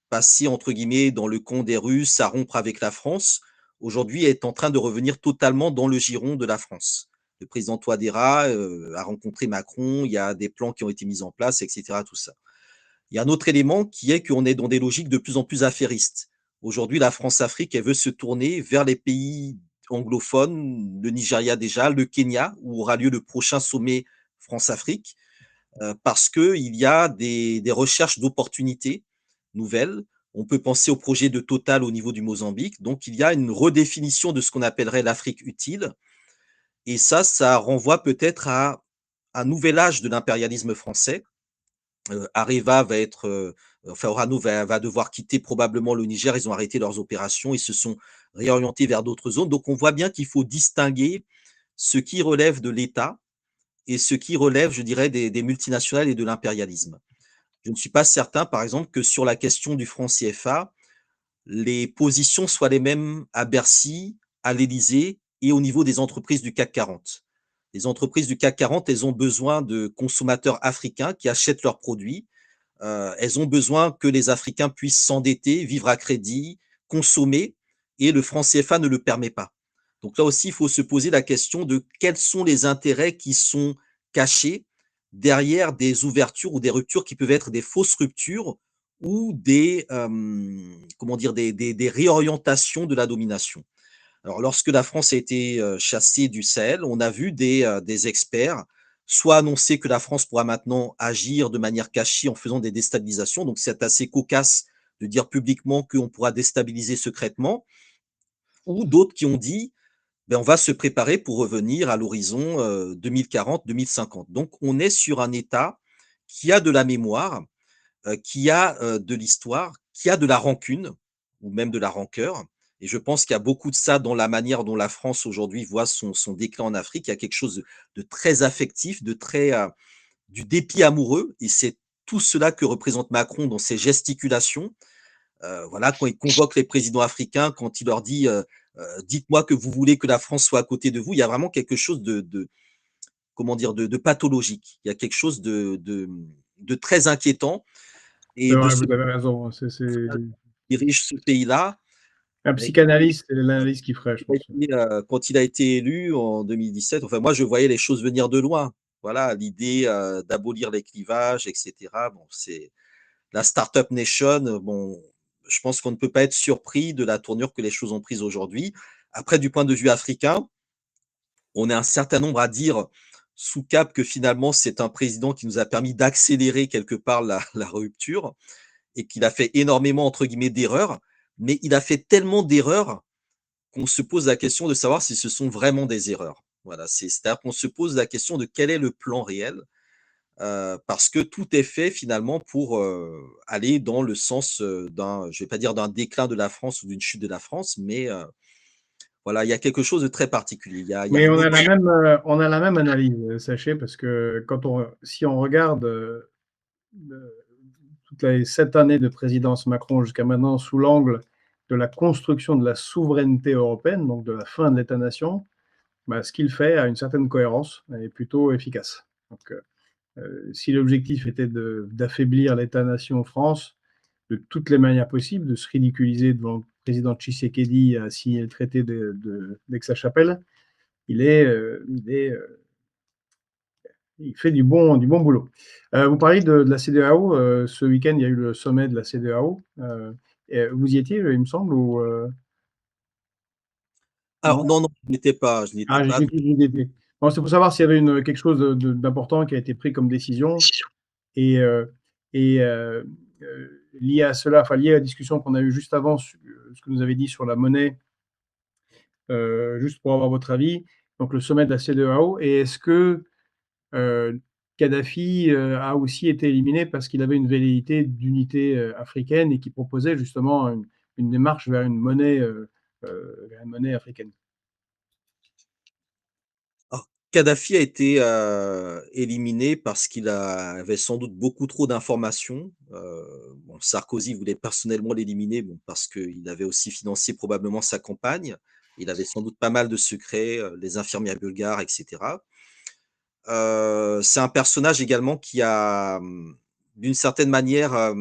[SPEAKER 2] passer, entre guillemets, dans le camp des Russes, à rompre avec la France, aujourd'hui est en train de revenir totalement dans le giron de la France. Le président Touadéra a rencontré Macron, il y a des plans qui ont été mis en place, etc. Tout ça. Il y a un autre élément qui est qu'on est dans des logiques de plus en plus affairistes. Aujourd'hui, la France-Afrique, elle veut se tourner vers les pays anglophones, le Nigeria déjà, le Kenya, où aura lieu le prochain sommet France-Afrique, parce qu'il y a des recherches d'opportunités nouvelles. On peut penser au projet de Total au niveau du Mozambique. Donc, il y a une redéfinition de ce qu'on appellerait l'Afrique utile. Et ça renvoie peut-être à un nouvel âge de l'impérialisme français. Areva va être, enfin Orano va devoir quitter probablement le Niger. Ils ont arrêté leurs opérations, ils se sont réorientés vers d'autres zones. Donc on voit bien qu'il faut distinguer ce qui relève de l'État et ce qui relève, je dirais, des multinationales et de l'impérialisme. Je ne suis pas certain, par exemple, que sur la question du franc CFA, les positions soient les mêmes à Bercy, à l'Élysée et au niveau des entreprises du CAC 40. Les entreprises du CAC 40, elles ont besoin de consommateurs africains qui achètent leurs produits. Elles ont besoin que les Africains puissent s'endetter, vivre à crédit, consommer, et le franc CFA ne le permet pas. Donc là aussi, il faut se poser la question de quels sont les intérêts qui sont cachés derrière des ouvertures ou des ruptures qui peuvent être des fausses ruptures ou comment dire, des réorientations de la domination. Alors, lorsque la France a été chassée du Sahel, on a vu des experts soit annoncer que la France pourra maintenant agir de manière cachée en faisant des déstabilisations. Donc, c'est assez cocasse de dire publiquement qu'on pourra déstabiliser secrètement, ou d'autres qui ont dit ben, on va se préparer pour revenir à l'horizon 2040-2050. Donc, on est sur un État qui a de la mémoire, qui a de l'histoire, qui a de la rancune, ou même de la rancœur. Et je pense qu'il y a beaucoup de ça dans la manière dont la France aujourd'hui voit son déclin en Afrique. Il y a quelque chose de très affectif, de très du dépit amoureux. Et c'est tout cela que représente Macron dans ses gesticulations. Voilà, quand il convoque les présidents africains, quand il leur dit dites-moi que vous voulez que la France soit à côté de vous, il y a vraiment quelque chose de comment dire, de pathologique. Il y a quelque chose de très inquiétant.
[SPEAKER 3] C'est
[SPEAKER 2] Et de
[SPEAKER 3] vrai,
[SPEAKER 2] ce
[SPEAKER 3] vous avez raison. C'est
[SPEAKER 2] qui dirige ce pays-là,
[SPEAKER 3] un
[SPEAKER 2] mais
[SPEAKER 3] psychanalyste, c'est l'analyse qu'il ferait, je pense.
[SPEAKER 2] quand il a été élu en 2017, enfin moi je voyais les choses venir de loin. Voilà, l'idée d'abolir les clivages, etc. Bon, c'est la Startup Nation. Bon, je pense qu'on ne peut pas être surpris de la tournure que les choses ont prise aujourd'hui. Après, du point de vue africain, on est un certain nombre à dire sous cap que finalement c'est un président qui nous a permis d'accélérer quelque part la rupture et qu'il a fait énormément entre guillemets d'erreurs, mais il a fait tellement d'erreurs qu'on se pose la question de savoir si ce sont vraiment des erreurs. Voilà, c'est-à-dire qu'on se pose la question de quel est le plan réel. parce que tout est fait finalement pour, aller dans le sens, je vais pas dire d'un déclin de la France ou d'une chute de la France, mais, voilà, il y a quelque chose de très particulier. Il y a
[SPEAKER 3] Mais
[SPEAKER 2] un état.
[SPEAKER 3] on a la même analyse, sachez, parce que si on regarde toutes les 7 années de présidence Macron jusqu'à maintenant sous l'angle de la construction de la souveraineté européenne, donc de la fin de l'État-nation, bah, ce qu'il fait a une certaine cohérence et est plutôt efficace. Donc, si l'objectif était d'affaiblir l'État-nation en France de toutes les manières possibles, de se ridiculiser devant le président Tshisekedi à signer le traité d'Aix-la-Chapelle, il est, il est, il fait du bon boulot. Vous parliez de la CEDEAO, ce week-end, il y a eu le sommet de la CEDEAO. Et vous y étiez, il me semble, ou
[SPEAKER 2] Alors
[SPEAKER 3] non?
[SPEAKER 2] non, non, je n'y étais
[SPEAKER 3] Ah, j'ai
[SPEAKER 2] pas.
[SPEAKER 3] cru que vous y étiez. Bon, c'est pour savoir s'il y avait quelque chose d'important qui a été pris comme décision et, lié à cela, enfin lié à la discussion qu'on a eue juste avant, ce que vous avez dit sur la monnaie, juste pour avoir votre avis. Donc le sommet de la CEDEAO, et est-ce que Kadhafi, a aussi été éliminé parce qu'il avait une velléité d'unité, africaine et qui proposait justement une démarche vers une monnaie africaine.
[SPEAKER 2] Alors, Kadhafi a été, éliminé parce qu'il avait sans doute beaucoup trop d'informations. Bon, Sarkozy voulait personnellement l'éliminer, bon, parce qu'il avait aussi financé probablement sa campagne. Il avait sans doute pas mal de secrets, les infirmières bulgares et cetera. C'est un personnage également qui a, d'une certaine manière,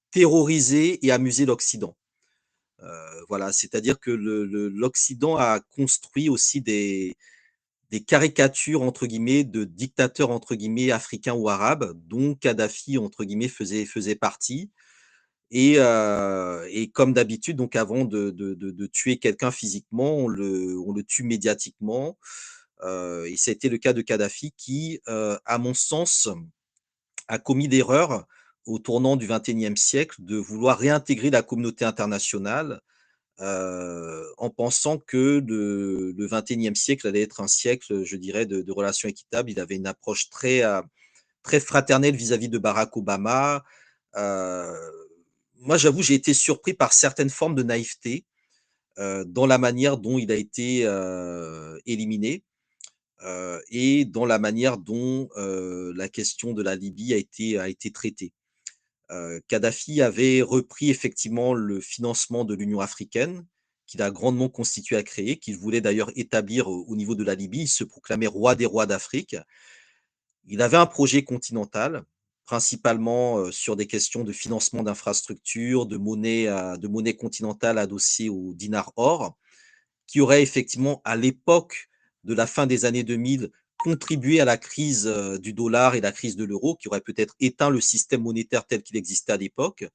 [SPEAKER 2] terrorisé et amusé l'Occident. Voilà, c'est-à-dire que l'Occident a construit aussi des «caricatures» entre guillemets de dictateurs entre guillemets «africains ou arabes», dont Kadhafi entre guillemets faisait partie, et comme d'habitude donc avant de tuer quelqu'un physiquement, on le tue médiatiquement, et ça a été le cas de Kadhafi qui, à mon sens, a commis l'erreur au tournant du XXIe siècle de vouloir réintégrer la communauté internationale, en pensant que le 21e siècle allait être un siècle, je dirais, de relations équitables. Il avait une approche très fraternelle vis-à-vis de Barack Obama. Heu, Moi, j'avoue, j'ai été surpris par certaines formes de naïveté, dans la manière dont il a été, éliminé, et dans la manière dont, la question de la Libye a été traitée. Kadhafi avait repris effectivement le financement de l'Union africaine, qu'il a grandement constitué à créer, qu'il voulait d'ailleurs établir au niveau de la Libye. Il se proclamait roi des rois d'Afrique. Il avait un projet continental, principalement, sur des questions de financement d'infrastructures, de monnaie continentale adossée au dinar or, qui aurait effectivement, à l'époque de la fin des années 2000, contribué à la crise, du dollar et la crise de l'euro, qui aurait peut-être éteint le système monétaire tel qu'il existait à l'époque.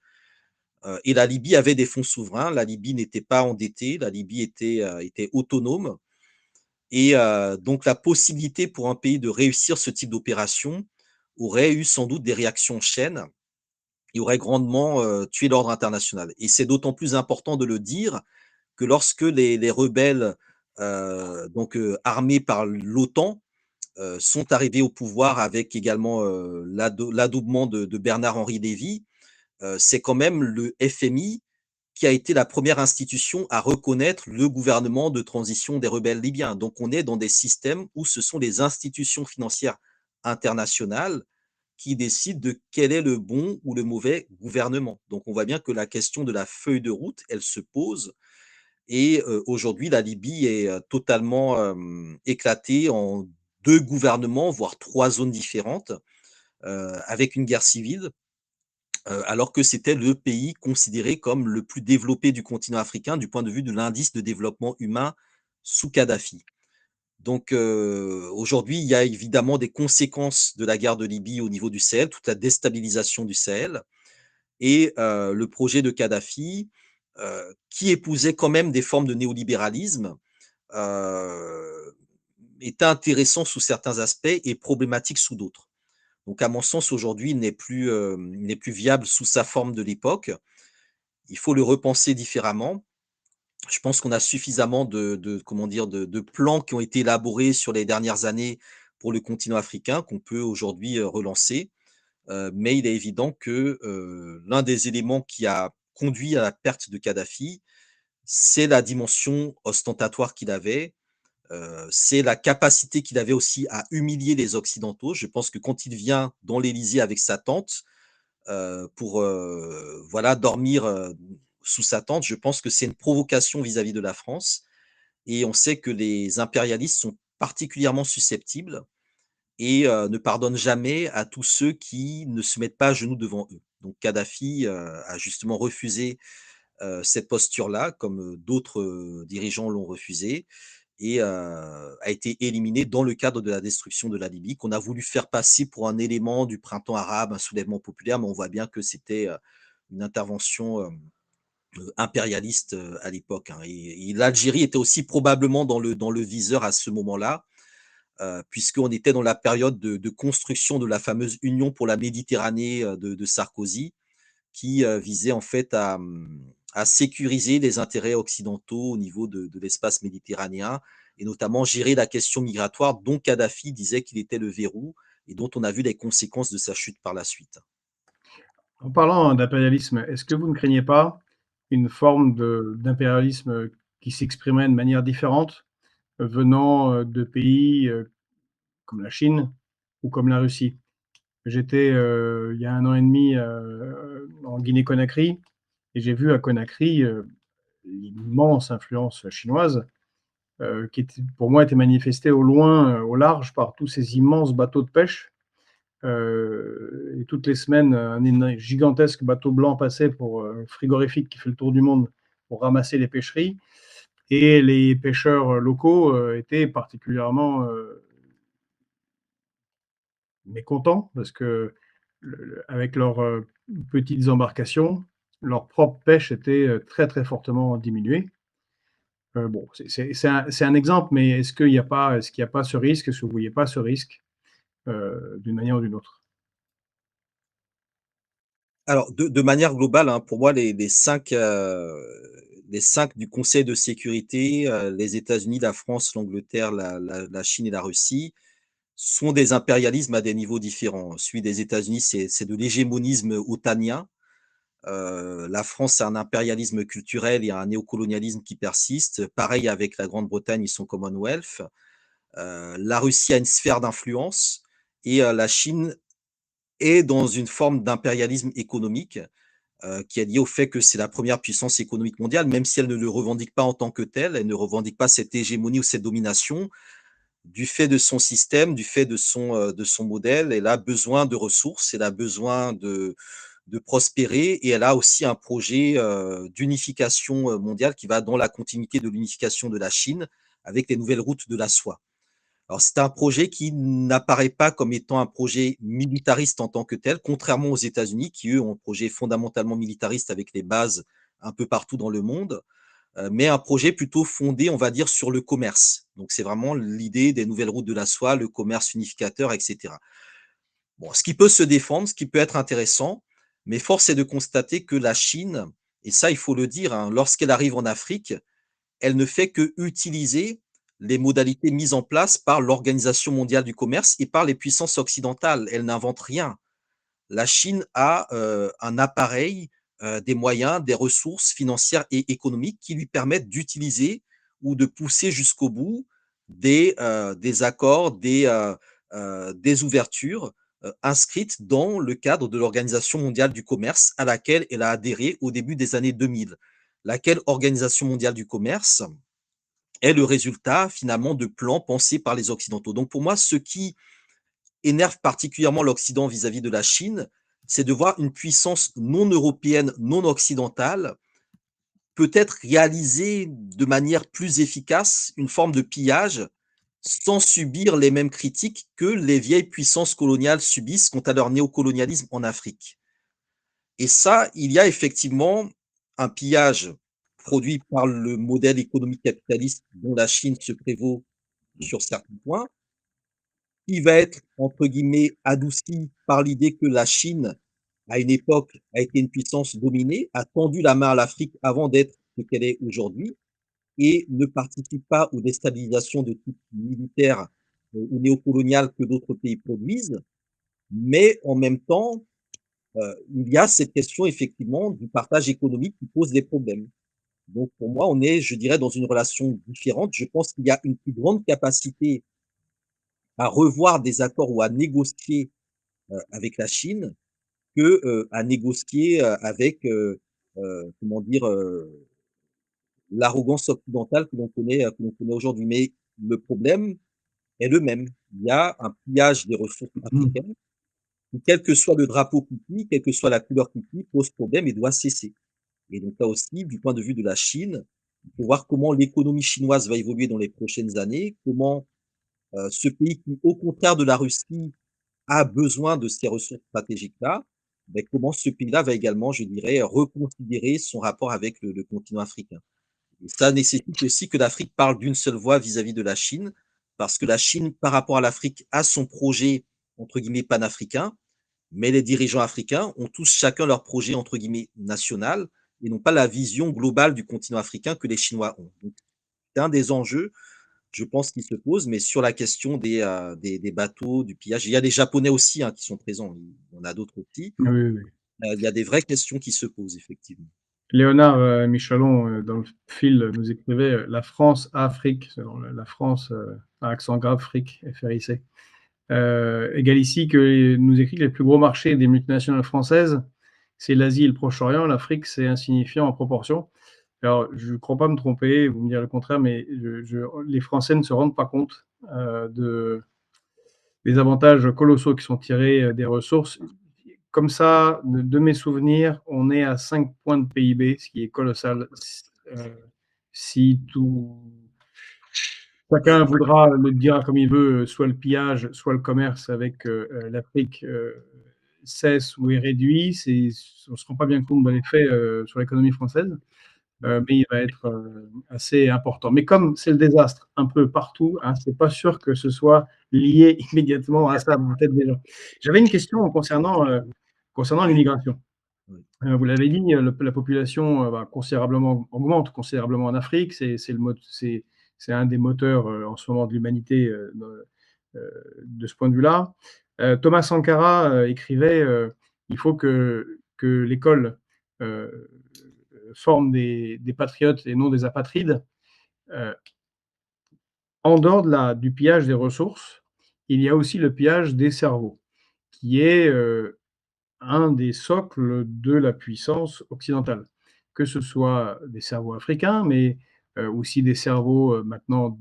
[SPEAKER 2] Et la Libye avait des fonds souverains, la Libye n'était pas endettée, la Libye était autonome, et donc la possibilité pour un pays de réussir ce type d'opération aurait eu sans doute des réactions en chaîne et aurait grandement, tué l'ordre international, et c'est d'autant plus important de le dire que lorsque les rebelles, donc armés par l'OTAN, sont arrivés au pouvoir avec également, l'adoubement de Bernard-Henri Lévy, c'est quand même le FMI qui a été la première institution à reconnaître le gouvernement de transition des rebelles libyens. Donc on est dans des systèmes où ce sont les institutions financières internationales qui décident de quel est le bon ou le mauvais gouvernement. Donc on voit bien que la question de la feuille de route, elle se pose, et aujourd'hui la Libye est, totalement, éclatée en 2 gouvernements, voire 3 zones différentes, avec une guerre civile. Alors que c'était le pays considéré comme le plus développé du continent africain du point de vue de l'indice de développement humain sous Kadhafi. Donc, aujourd'hui, il y a évidemment des conséquences de la guerre de Libye au niveau du Sahel, toute la déstabilisation du Sahel, et le projet de Kadhafi, qui épousait quand même des formes de néolibéralisme, heu, était intéressant sous certains aspects et problématique sous d'autres. Donc à mon sens, aujourd'hui, il n'est plus viable sous sa forme de l'époque. Il faut le repenser différemment. Je pense qu'on a suffisamment de comment dire? De plans qui ont été élaborés sur les dernières années pour le continent africain qu'on peut aujourd'hui, relancer. Mais il est évident que, l'un des éléments qui a conduit à la perte de Kadhafi, c'est la dimension ostentatoire qu'il avait, c'est la capacité qu'il avait aussi à humilier les occidentaux. Je pense que quand il vient dans l'Élysée avec sa tante, pour, voilà, dormir, sous sa tente, je pense que c'est une provocation vis-à-vis de la France et on sait que les impérialistes sont particulièrement susceptibles et ne pardonnent jamais à tous ceux qui ne se mettent pas à genoux devant eux. Donc Kadhafi, a justement refusé, cette posture-là, comme, d'autres, dirigeants l'ont refusé et a été éliminé dans le cadre de la destruction de la Libye, qu'on a voulu faire passer pour un élément du printemps arabe, un soulèvement populaire, mais on voit bien que c'était, une intervention, impérialiste, à l'époque, hein et l'Algérie était aussi probablement dans le viseur à ce moment-là, puisqu'on était dans la période de construction de la fameuse Union pour la Méditerranée, de Sarkozy qui, visait en fait à sécuriser les intérêts occidentaux au niveau de l'espace méditerranéen et notamment gérer la question migratoire dont Kadhafi disait qu'il était le verrou et dont on a vu les conséquences de sa chute par la suite.
[SPEAKER 3] En parlant d'impérialisme, est-ce que vous ne craignez pas une forme d'impérialisme qui s'exprimerait de manière différente, venant, de pays, comme la Chine ou comme la Russie? J'étais, il y a 1 an et demi, en Guinée-Conakry et j'ai vu à Conakry, l'immense influence chinoise, qui était pour moi était manifestée au loin, au large par tous ces immenses bateaux de pêche. Et toutes les semaines, un gigantesque bateau blanc passait pour, frigorifique qui fait le tour du monde pour ramasser les pêcheries et les pêcheurs, locaux, étaient particulièrement, mécontents parce que avec leurs, petites embarcations, leur propre pêche était, très, très fortement diminuée. Bon, c'est un exemple, mais est-ce qu'il y a pas ce risque? Est-ce que vous voyez pas ce risque, d'une manière ou d'une autre?
[SPEAKER 2] Alors de manière globale, hein, pour moi les 5 du Conseil de sécurité, les États-Unis, la France, l'Angleterre, la Chine et la Russie, sont des impérialismes à des niveaux différents. Celui des États-Unis, c'est de l'hégémonisme otanien. La France, c'est un impérialisme culturel et un néocolonialisme qui persiste. Pareil avec la Grande-Bretagne et son Commonwealth. La Russie a une sphère d'influence et la Chine est dans une forme d'impérialisme économique, qui est liée au fait que c'est la première puissance économique mondiale, même si elle ne le revendique pas en tant que telle, elle ne revendique pas cette hégémonie ou cette domination. Du fait de son système, du fait de son modèle, elle a besoin de ressources, elle a besoin de prospérer et elle a aussi un projet, d'unification, mondiale qui va dans la continuité de l'unification de la Chine avec les nouvelles routes de la soie. Alors c'est un projet qui n'apparaît pas comme étant un projet militariste en tant que tel, contrairement aux États-Unis qui, eux, ont un projet fondamentalement militariste avec les bases un peu partout dans le monde, mais un projet plutôt fondé, on va dire, sur le commerce. Donc c'est vraiment l'idée des nouvelles routes de la soie, le commerce unificateur et cetera. Bon, ce qui peut se défendre, ce qui peut être intéressant, mais force est de constater que la Chine, et ça il faut le dire, hein, lorsqu'elle arrive en Afrique, elle ne fait qu'utiliser les modalités mises en place par l'Organisation mondiale du commerce et par les puissances occidentales. Elle n'invente rien. La Chine a, un appareil, des moyens, des ressources financières et économiques qui lui permettent d'utiliser ou de pousser jusqu'au bout des accords, des ouvertures, inscrites dans le cadre de l'Organisation mondiale du commerce à laquelle elle a adhéré au début des années 2000. Laquelle Organisation mondiale du commerce est le résultat finalement de plans pensés par les occidentaux. Donc pour moi, ce qui énerve particulièrement l'Occident vis-à-vis de la Chine, c'est de voir une puissance non européenne, non occidentale, peut-être réaliser de manière plus efficace une forme de pillage, sans subir les mêmes critiques que les vieilles puissances coloniales subissent quant à leur néocolonialisme en Afrique. Et ça, il y a effectivement un pillage produit par le modèle économique capitaliste dont la Chine se prévaut sur certains points, qui va être, entre guillemets, «adouci» par l'idée que la Chine, à une époque, a été une puissance dominée, a tendu la main à l'Afrique avant d'être ce qu'elle est aujourd'hui et ne participe pas aux déstabilisations de type militaire ou néocoloniale que d'autres pays produisent, mais en même temps, il y a cette question effectivement du partage économique qui pose des problèmes. Donc pour moi, on est, je dirais, dans une relation différente. Je pense qu'il y a une plus grande capacité à revoir des accords ou à négocier, avec la Chine que, à négocier, avec, comment dire? L'arrogance occidentale que l'on connaît aujourd'hui. Mais le problème est le même. Il y a un pillage des ressources
[SPEAKER 3] Mmh.
[SPEAKER 2] africaines qui, quel que soit le drapeau qui plie, quelle que soit la couleur qui plie, pose problème et doit cesser. Et donc là aussi, du point de vue de la Chine, il faut voir comment l'économie chinoise va évoluer dans les prochaines années, comment, ce pays qui, au contraire de la Russie, a besoin de ces ressources stratégiques-là, beh, comment ce pays-là va également, je dirais, reconsidérer son rapport avec le continent africain. Et ça nécessite aussi que l'Afrique parle d'une seule voix vis-à-vis de la Chine, parce que la Chine, par rapport à l'Afrique, a son projet, entre guillemets, «panafricain», mais les dirigeants africains ont tous chacun leur projet, entre guillemets, «national» et n'ont pas la vision globale du continent africain que les Chinois ont. Donc c'est un des enjeux, je pense, qui se pose, mais sur la question des bateaux, du pillage, il y a les Japonais aussi, hein, qui sont présents, il y en a d'autres aussi.
[SPEAKER 3] Oui, oui, oui.
[SPEAKER 2] Il y a des vraies questions qui se posent effectivement.
[SPEAKER 3] Léonard, Michalon, dans le fil, nous écrivait, «La France, Afrique», selon la France, à accent grave, fric, F-R-I-C. Égale ici que nous écrit que les plus gros marchés des multinationales françaises, c'est l'Asie et le Proche-Orient. L'Afrique, c'est insignifiant en proportion. Alors, je ne crois pas me tromper, vous me direz le contraire, mais les Français ne se rendent pas compte des avantages colossaux qui sont tirés des ressources. Comme ça, de mes souvenirs, on est à 5 points de PIB, ce qui est colossal. Si tout chacun voudra le dire comme il veut, soit le pillage, soit le commerce avec l'Afrique cesse ou est réduit, on ne se rend pas bien compte de l'effet sur l'économie française, mais il va être assez important. Mais comme c'est le désastre un peu partout, hein, c'est pas sûr que ce soit lié immédiatement à ça dans la tête des gens. J'avais une question concernant l'immigration.
[SPEAKER 2] Oui.
[SPEAKER 3] Vous l'avez dit, la population considérablement augmente considérablement en Afrique. C'est un des moteurs en ce moment de l'humanité de ce point de vue-là. Thomas Sankara écrivait il faut que l'école forme des patriotes et non des apatrides. Euh, En dehors du pillage des ressources, il y a aussi le pillage des cerveaux, qui est un des socles de la puissance occidentale. Que ce soit des cerveaux africains, mais aussi des cerveaux maintenant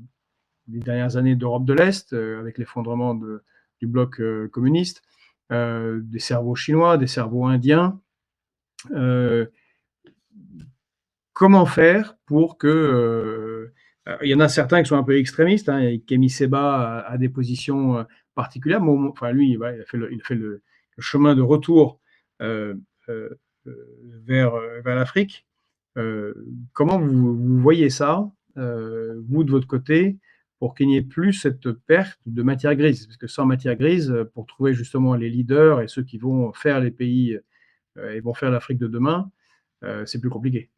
[SPEAKER 3] des dernières années d'Europe de l'Est, avec l'effondrement du bloc communiste, des cerveaux chinois, des cerveaux indiens. Euh, Comment faire pour que il y en a certains qui sont un peu extrémistes, hein, et Kemi Seba a des positions particulières, mais enfin lui, ouais, il a fait le chemin de retour euh, euh, vers l'Afrique. Euh, Comment vous voyez ça, vous de votre côté, pour qu'il n'y ait plus cette perte de matière grise? Parce que sans matière grise, pour trouver justement les leaders et ceux qui vont faire les pays et vont faire l'Afrique de demain, c'est plus compliqué.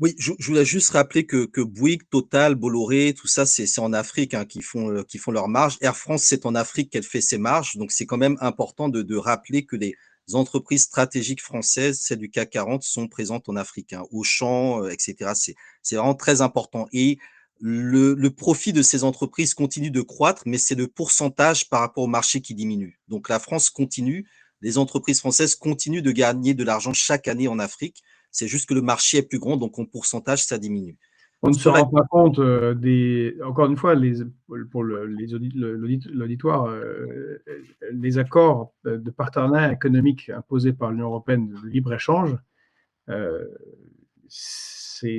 [SPEAKER 2] Oui, je voulais juste rappeler que Bouygues, Total, Bolloré, tout ça, c'est en Afrique, hein, qui font leurs marges. Air France, c'est en Afrique qu'elle fait ses marges. Donc, c'est quand même important de rappeler que les entreprises stratégiques françaises, celles du CAC 40, sont présentes en Afrique, hein, Auchan, et cetera. C'est vraiment très important. Et le profit de ces entreprises continue de croître, mais c'est le pourcentage par rapport au marché qui diminue. Donc, la France continue, les entreprises françaises continuent de gagner de l'argent chaque année en Afrique. C'est juste que le marché est plus grand, donc en pourcentage, ça diminue.
[SPEAKER 3] On ne se
[SPEAKER 2] Sur la
[SPEAKER 3] rend pas compte encore une fois, pour l'auditoire, les accords de partenariat économique imposés par l'Union européenne de libre-échange, euh,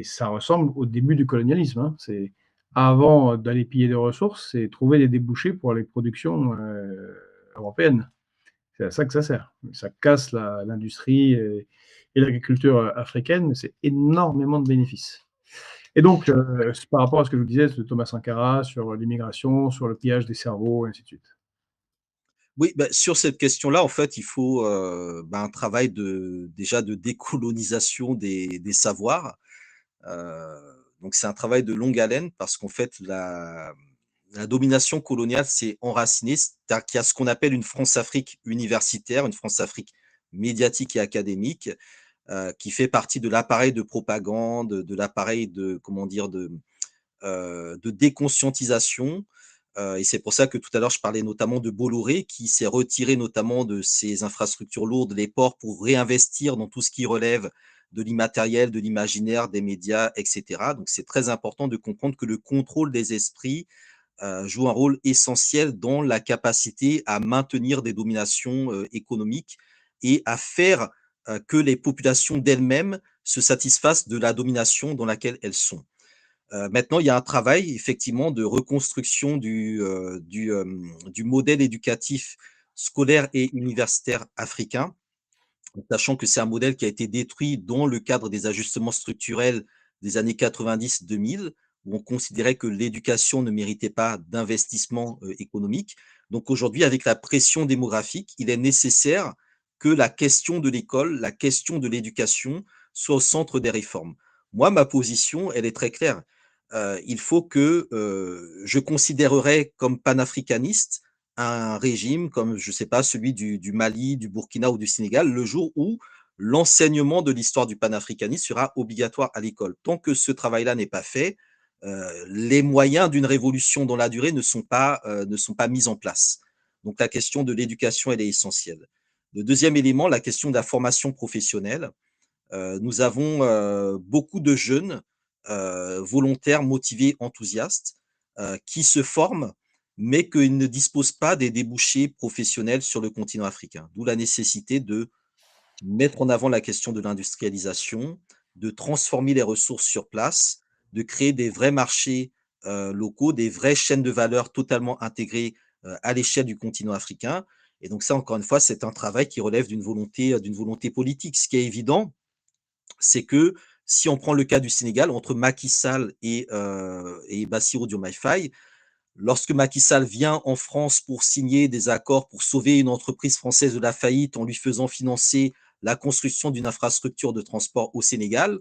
[SPEAKER 3] ça ressemble au début du colonialisme, hein. C'est avant d'aller piller des ressources, c'est trouver des débouchés pour les productions européennes. C'est à ça que ça sert. Ça casse l'industrie et l'agriculture africaine, mais c'est énormément de bénéfices. Et donc, par rapport à ce que je vous disais de Thomas Sankara sur l'immigration, sur le pillage des cerveaux, et ainsi de suite.
[SPEAKER 2] Oui, bah, sur cette question-là, en fait, il faut, bah, un travail déjà de décolonisation des savoirs. Donc c'est un travail de longue haleine parce qu'en fait, la domination coloniale s'est enracinée, c'est-à-dire qu'il y a ce qu'on appelle une France-Afrique universitaire, une France-Afrique médiatique et académique, qui fait partie de l'appareil de propagande, de l'appareil de, comment dire, de déconscientisation. Et c'est pour ça que tout à l'heure, je parlais notamment de Bolloré, qui s'est retiré notamment de ses infrastructures lourdes, les ports, pour réinvestir dans tout ce qui relève de l'immatériel, de l'imaginaire, des médias, etc. Donc, c'est très important de comprendre que le contrôle des esprits joue un rôle essentiel dans la capacité à maintenir des dominations économiques et à faire que les populations d'elles-mêmes se satisfassent de la domination dans laquelle elles sont. Maintenant, il y a un travail effectivement de reconstruction du modèle éducatif scolaire et universitaire africain, sachant que c'est un modèle qui a été détruit dans le cadre des ajustements structurels des années 90-2000, où on considérait que l'éducation ne méritait pas d'investissement économique. Donc aujourd'hui, avec la pression démographique, il est nécessaire que la question de l'école, la question de l'éducation soit au centre des réformes. Moi, ma position, elle est très claire. Il faut que je considérerais comme panafricaniste un régime comme, je ne sais pas, celui du Mali, du Burkina ou du Sénégal, le jour où l'enseignement de l'histoire du panafricanisme sera obligatoire à l'école. Tant que ce travail-là n'est pas fait, les moyens d'une révolution dans la durée ne sont pas mis en place. Donc la question de l'éducation, elle est essentielle. Le deuxième élément, la question de la formation professionnelle. Nous avons beaucoup de jeunes volontaires, motivés, enthousiastes, qui se forment, mais qu'ils ne disposent pas des débouchés professionnels sur le continent africain. D'où la nécessité de mettre en avant la question de l'industrialisation, de transformer les ressources sur place, de créer des vrais marchés locaux, des vraies chaînes de valeur totalement intégrées à l'échelle du continent africain. Et donc ça, encore une fois, c'est un travail qui relève d'une volonté politique. Ce qui est évident, c'est que si on prend le cas du Sénégal, entre Macky Sall et Bassirou Diomaye Faye, lorsque Macky Sall vient en France pour signer des accords pour sauver une entreprise française de la faillite en lui faisant financer la construction d'une infrastructure de transport au Sénégal,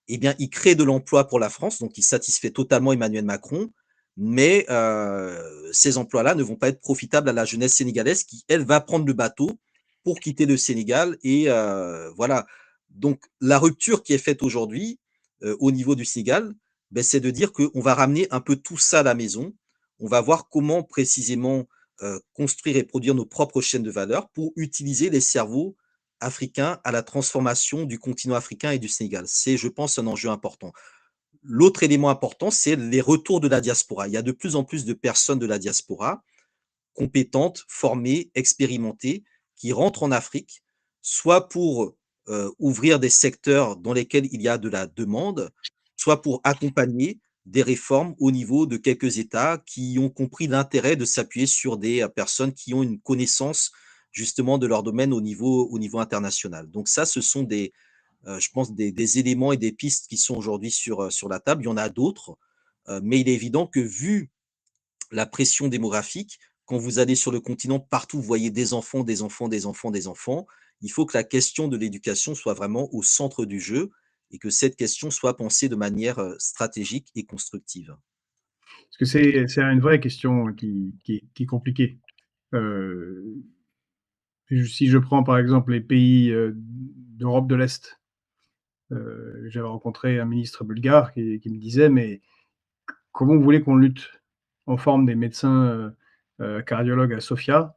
[SPEAKER 2] eh bien, il crée de l'emploi pour la France, donc il satisfait totalement Emmanuel Macron, mais ces emplois-là ne vont pas être profitables à la jeunesse sénégalaise qui, elle, va prendre le bateau pour quitter le Sénégal. Et voilà. Donc, la rupture qui est faite aujourd'hui au niveau du Sénégal, ben, c'est de dire qu'on va ramener un peu tout ça à la maison. On va voir comment précisément construire et produire nos propres chaînes de valeur pour utiliser les cerveaux africains à la transformation du continent africain et du Sénégal. C'est, je pense, un enjeu important. L'autre élément important, c'est les retours de la diaspora. Il y a de plus en plus de personnes de la diaspora compétentes, formées, expérimentées, qui rentrent en Afrique, soit pour ouvrir des secteurs dans lesquels il y a de la demande, soit pour accompagner des réformes au niveau de quelques États qui ont compris l'intérêt de s'appuyer sur des personnes qui ont une connaissance justement de leur domaine au niveau international. Donc ça, ce sont je pense, des éléments et des pistes qui sont aujourd'hui sur la table. Il y en a d'autres, mais il est évident que vu la pression démographique, quand vous allez sur le continent, partout, vous voyez des enfants, des enfants, des enfants, des enfants. Il faut que la question de l'éducation soit vraiment au centre du jeu et que cette question soit pensée de manière stratégique et constructive.
[SPEAKER 3] Parce que c'est une vraie question qui est compliquée. Si je prends par exemple les pays d'Europe de l'Est, j'avais rencontré un ministre bulgare qui me disait, mais comment vous voulez qu'on lutte? On forme des médecins cardiologues à Sofia.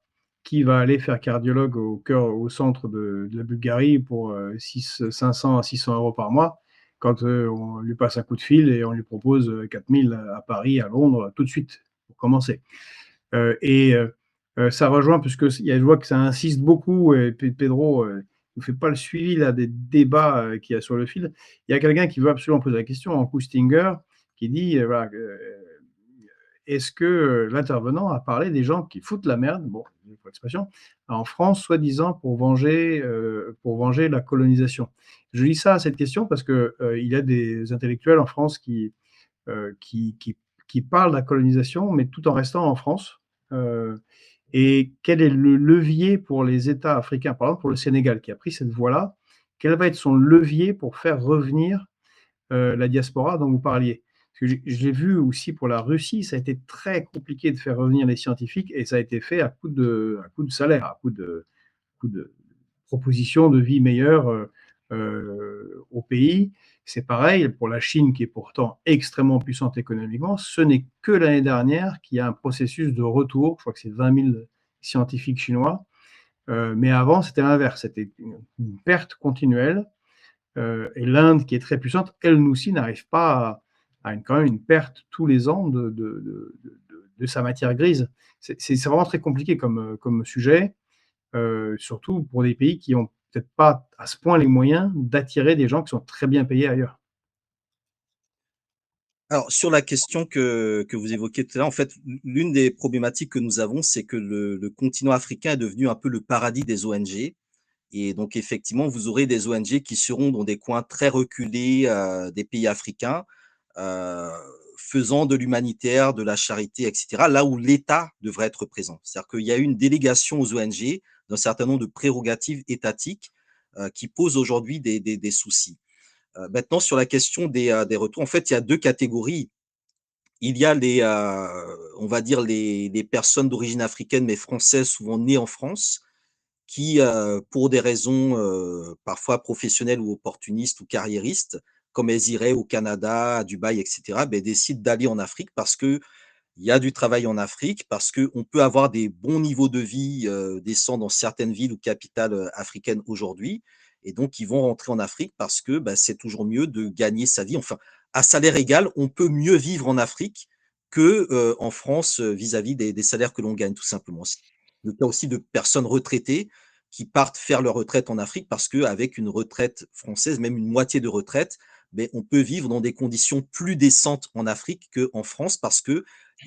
[SPEAKER 3] Qui va aller faire cardiologue au centre de la Bulgarie pour 500 à 600 euros par mois, quand on lui passe un coup de fil et on lui propose 4000 à Paris, à Londres, tout de suite, pour commencer. Ça rejoint, je vois que ça insiste beaucoup, et Pedro ne fait pas le suivi là, des débats qu'il y a sur le fil. Il y a quelqu'un qui veut absolument poser la question, en Stinger, qui dit voilà, est-ce que l'intervenant a parlé des gens qui foutent la merde, bon, pour l'expression, en France, soi-disant pour venger la colonisation. Je lis ça à cette question parce qu'il y a des intellectuels en France qui parlent de la colonisation, mais tout en restant en France. Et quel est le levier pour les États africains, par exemple pour le Sénégal, qui a pris cette voie-là, quel va être son levier pour faire revenir la diaspora dont vous parliez? que je l'ai vu aussi pour la Russie, ça a été très compliqué de faire revenir les scientifiques et ça a été fait à coup de salaire, à coup de propositions de vie meilleure au pays. C'est pareil pour la Chine, qui est pourtant extrêmement puissante économiquement. Ce n'est que l'année dernière qu'il y a un processus de retour. Je crois que c'est 20 000 scientifiques chinois. Mais avant, c'était l'inverse. C'était une perte continuelle. Et l'Inde, qui est très puissante, elle aussi n'arrive pas quand même une perte tous les ans de sa matière grise. C'est vraiment très compliqué comme sujet, surtout pour des pays qui ont peut-être pas à ce point les moyens d'attirer des gens qui sont très bien payés ailleurs.
[SPEAKER 2] Alors, sur la question que vous évoquiez tout à l'heure, en fait, l'une des problématiques que nous avons, c'est que le continent africain est devenu un peu le paradis des ONG. Et donc, effectivement, vous aurez des ONG qui seront dans des coins très reculés des pays africains, euh, faisant de l'humanitaire, de la charité, etc., là où l'État devrait être présent. C'est-à-dire qu'il y a eu une délégation aux ONG d'un certain nombre de prérogatives étatiques qui posent aujourd'hui des soucis. Maintenant, sur la question des retours, en fait, il y a deux catégories. Il y a on va dire, les personnes d'origine africaine, mais françaises, souvent nées en France, qui, pour des raisons parfois professionnelles ou opportunistes ou carriéristes, comme elles iraient au Canada, à Dubaï, etc., ben, décident d'aller en Afrique parce qu'il y a du travail en Afrique, parce qu'on peut avoir des bons niveaux de vie décents dans certaines villes ou capitales africaines aujourd'hui. Et donc, ils vont rentrer en Afrique parce que ben, c'est toujours mieux de gagner sa vie. Enfin, à salaire égal, on peut mieux vivre en Afrique que en France vis-à-vis des salaires que l'on gagne, tout simplement. C'est le cas aussi de personnes retraitées qui partent faire leur retraite en Afrique parce qu'avec une retraite française, même une moitié de retraite, mais on peut vivre dans des conditions plus décentes en Afrique qu'en France parce que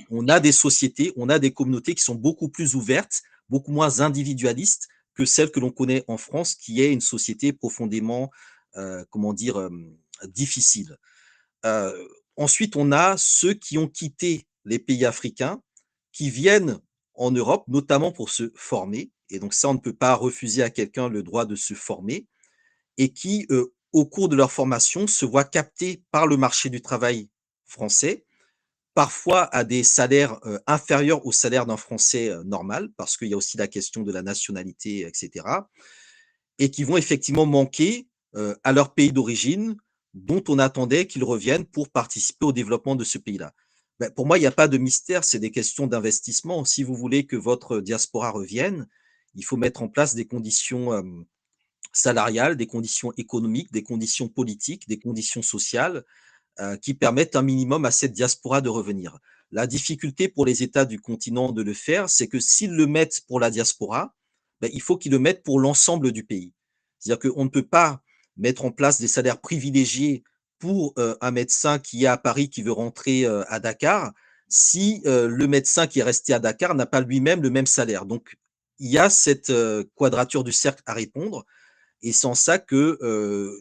[SPEAKER 2] on a des sociétés, on a des communautés qui sont beaucoup plus ouvertes, beaucoup moins individualistes que celles que l'on connaît en France, qui est une société profondément, comment dire, difficile. Ensuite, on a ceux qui ont quitté les pays africains, qui viennent en Europe, notamment pour se former. Et donc ça, on ne peut pas refuser à quelqu'un le droit de se former et qui, au cours de leur formation, se voient captés par le marché du travail français, parfois à des salaires inférieurs au salaire d'un Français normal, parce qu'il y a aussi la question de la nationalité, etc. Et qui vont effectivement manquer à leur pays d'origine, dont on attendait qu'ils reviennent pour participer au développement de ce pays-là. Ben, pour moi, il n'y a pas de mystère, c'est des questions d'investissement. Si vous voulez que votre diaspora revienne, il faut mettre en place des conditions salariales, des conditions économiques, des conditions politiques, des conditions sociales qui permettent un minimum à cette diaspora de revenir. La difficulté pour les États du continent de le faire, c'est que s'ils le mettent pour la diaspora, ben, il faut qu'ils le mettent pour l'ensemble du pays. C'est-à-dire qu'on ne peut pas mettre en place des salaires privilégiés pour un médecin qui est à Paris, qui veut rentrer à Dakar, si le médecin qui est resté à Dakar n'a pas lui-même le même salaire. Donc, il y a cette quadrature du cercle à répondre. Et c'est en ça que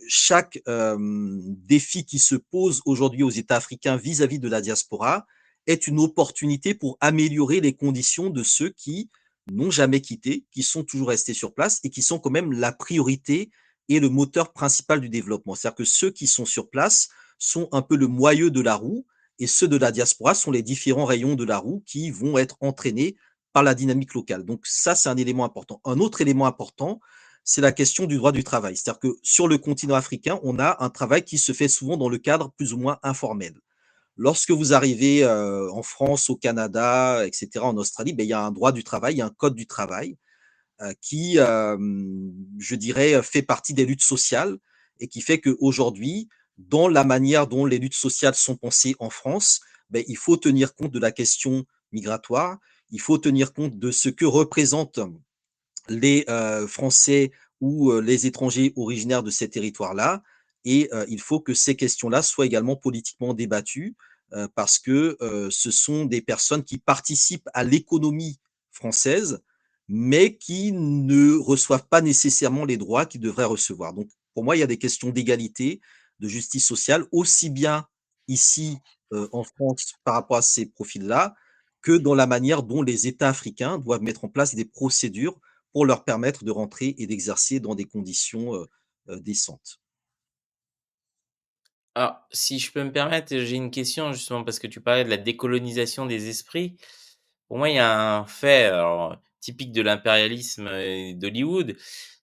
[SPEAKER 2] chaque défi qui se pose aujourd'hui aux États africains vis-à-vis de la diaspora est une opportunité pour améliorer les conditions de ceux qui n'ont jamais quitté, qui sont toujours restés sur place et qui sont quand même la priorité et le moteur principal du développement. C'est-à-dire que ceux qui sont sur place sont un peu le moyeu de la roue et ceux de la diaspora sont les différents rayons de la roue qui vont être entraînés par la dynamique locale. Donc ça, c'est un élément important. Un autre élément important, c'est la question du droit du travail. C'est-à-dire que sur le continent africain, on a un travail qui se fait souvent dans le cadre plus ou moins informel. Lorsque vous arrivez en France, au Canada, etc., en Australie, ben, il y a un droit du travail, il y a un code du travail qui, je dirais, fait partie des luttes sociales et qui fait qu'aujourd'hui, dans la manière dont les luttes sociales sont pensées en France, ben, il faut tenir compte de la question migratoire, il faut tenir compte de ce que représentent les Français ou les étrangers originaires de ces territoires-là. Et il faut que ces questions-là soient également politiquement débattues parce que ce sont des personnes qui participent à l'économie française, mais qui ne reçoivent pas nécessairement les droits qu'ils devraient recevoir. Donc, pour moi, il y a des questions d'égalité, de justice sociale, aussi bien ici en France par rapport à ces profils-là, que dans la manière dont les États africains doivent mettre en place des procédures pour leur permettre de rentrer et d'exercer dans des conditions décentes.
[SPEAKER 1] Alors, si je peux me permettre, j'ai une question justement parce que tu parlais de la décolonisation des esprits. Pour moi, il y a un fait, alors, typique de l'impérialisme, d'Hollywood,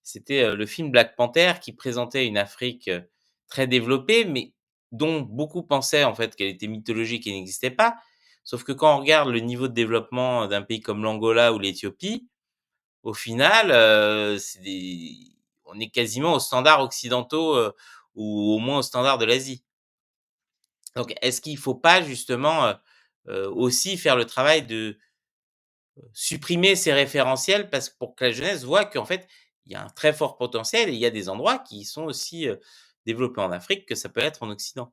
[SPEAKER 1] c'était, le film Black Panther qui présentait une Afrique, très développée, mais dont beaucoup pensaient en fait qu'elle était mythologique et n'existait pas. Sauf que quand on regarde le niveau de développement d'un pays comme l'Angola ou l'Éthiopie, au final, c'est des on est quasiment aux standards occidentaux, ou au moins aux standards de l'Asie. Donc est-ce qu'il faut pas justement, aussi faire le travail de supprimer ces référentiels parce que pour que la jeunesse voit qu'en fait, il y a un très fort potentiel et il y a des endroits qui sont aussi, développés en Afrique que ça peut être en Occident.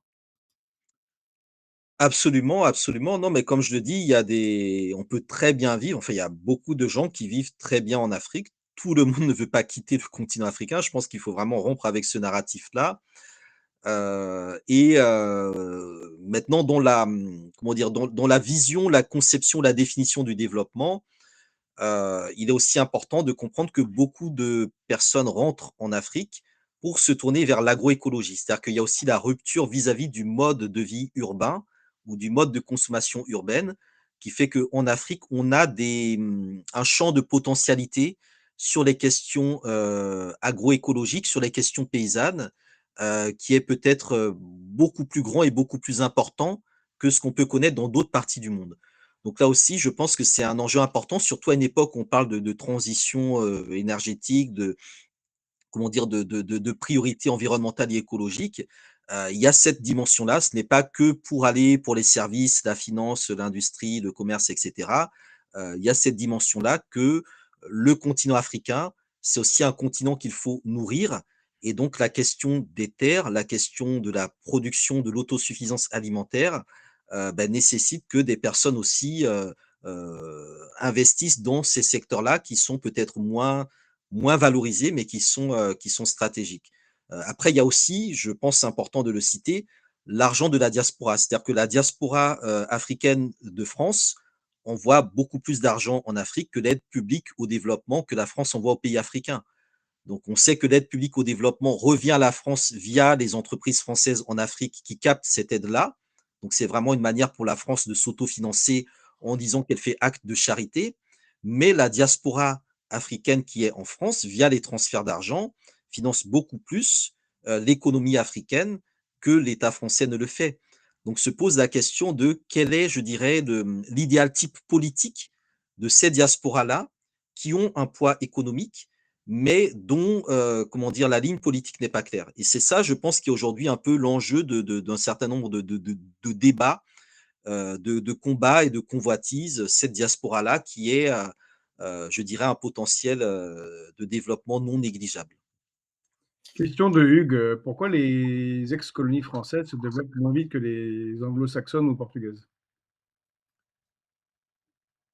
[SPEAKER 2] Absolument, absolument. Non, mais comme je le dis, il y a des on peut très bien vivre, enfin, il y a beaucoup de gens qui vivent très bien en Afrique. Tout le monde ne veut pas quitter le continent africain. Je pense qu'il faut vraiment rompre avec ce narratif-là. Maintenant dans la, comment dire? Dans la vision, la conception, la définition du développement, il est aussi important de comprendre que beaucoup de personnes rentrent en Afrique pour se tourner vers l'agroécologie. C'est-à-dire qu'il y a aussi la rupture vis-à-vis du mode de vie urbain ou du mode de consommation urbaine qui fait qu'en Afrique, on a un champ de potentialité sur les questions agroécologiques, sur les questions paysannes, qui est peut-être beaucoup plus grand et beaucoup plus important que ce qu'on peut connaître dans d'autres parties du monde. Donc là aussi, je pense que c'est un enjeu important, surtout à une époque où on parle de transition, énergétique, de comment dire? De priorités environnementales et écologiques. Il y a cette dimension-là. Ce n'est pas que pour les services, la finance, l'industrie, le commerce et cetera. Il y a cette dimension-là que le continent africain, c'est aussi un continent qu'il faut nourrir et donc la question des terres, la question de la production, de l'autosuffisance alimentaire, nécessite que des personnes aussi, investissent dans ces secteurs-là qui sont peut-être moins valorisés, mais qui sont stratégiques. Après, il y a aussi, je pense c'est important de le citer, l'argent de la diaspora. C'est-à-dire que la diaspora africaine de France envoie beaucoup plus d'argent en Afrique que l'aide publique au développement que la France envoie aux pays africains. Donc, on sait que l'aide publique au développement revient à la France via les entreprises françaises en Afrique qui captent cette aide-là. Donc, c'est vraiment une manière pour la France de s'autofinancer en disant qu'elle fait acte de charité. Mais la diaspora africaine qui est en France, via les transferts d'argent, finance beaucoup plus l'économie africaine que l'État français ne le fait. Donc, se pose la question de quel est, je dirais, l'idéal type politique de ces diasporas-là qui ont un poids économique mais dont, comment dire? La ligne politique n'est pas claire et c'est ça, je pense, qui est aujourd'hui un peu l'enjeu d'un certain nombre de débats, de combats et de convoitises, cette diaspora-là qui est, je dirais, un potentiel, de développement non négligeable.
[SPEAKER 3] Question de Hugues, pourquoi les ex-colonies françaises se développent moins vite que les anglo-saxonnes ou portugaises?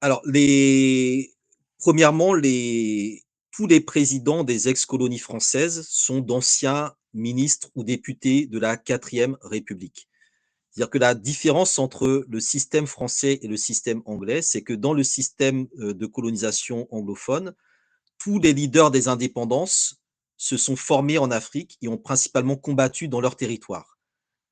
[SPEAKER 2] Alors les premièrement, les tous les présidents des ex-colonies françaises sont d'anciens ministres ou députés de la 4e République. C'est-à-dire que la différence entre le système français et le système anglais, c'est que dans le système, de colonisation anglophone, tous les leaders des indépendances se sont formés en Afrique et ont principalement combattu dans leur territoire.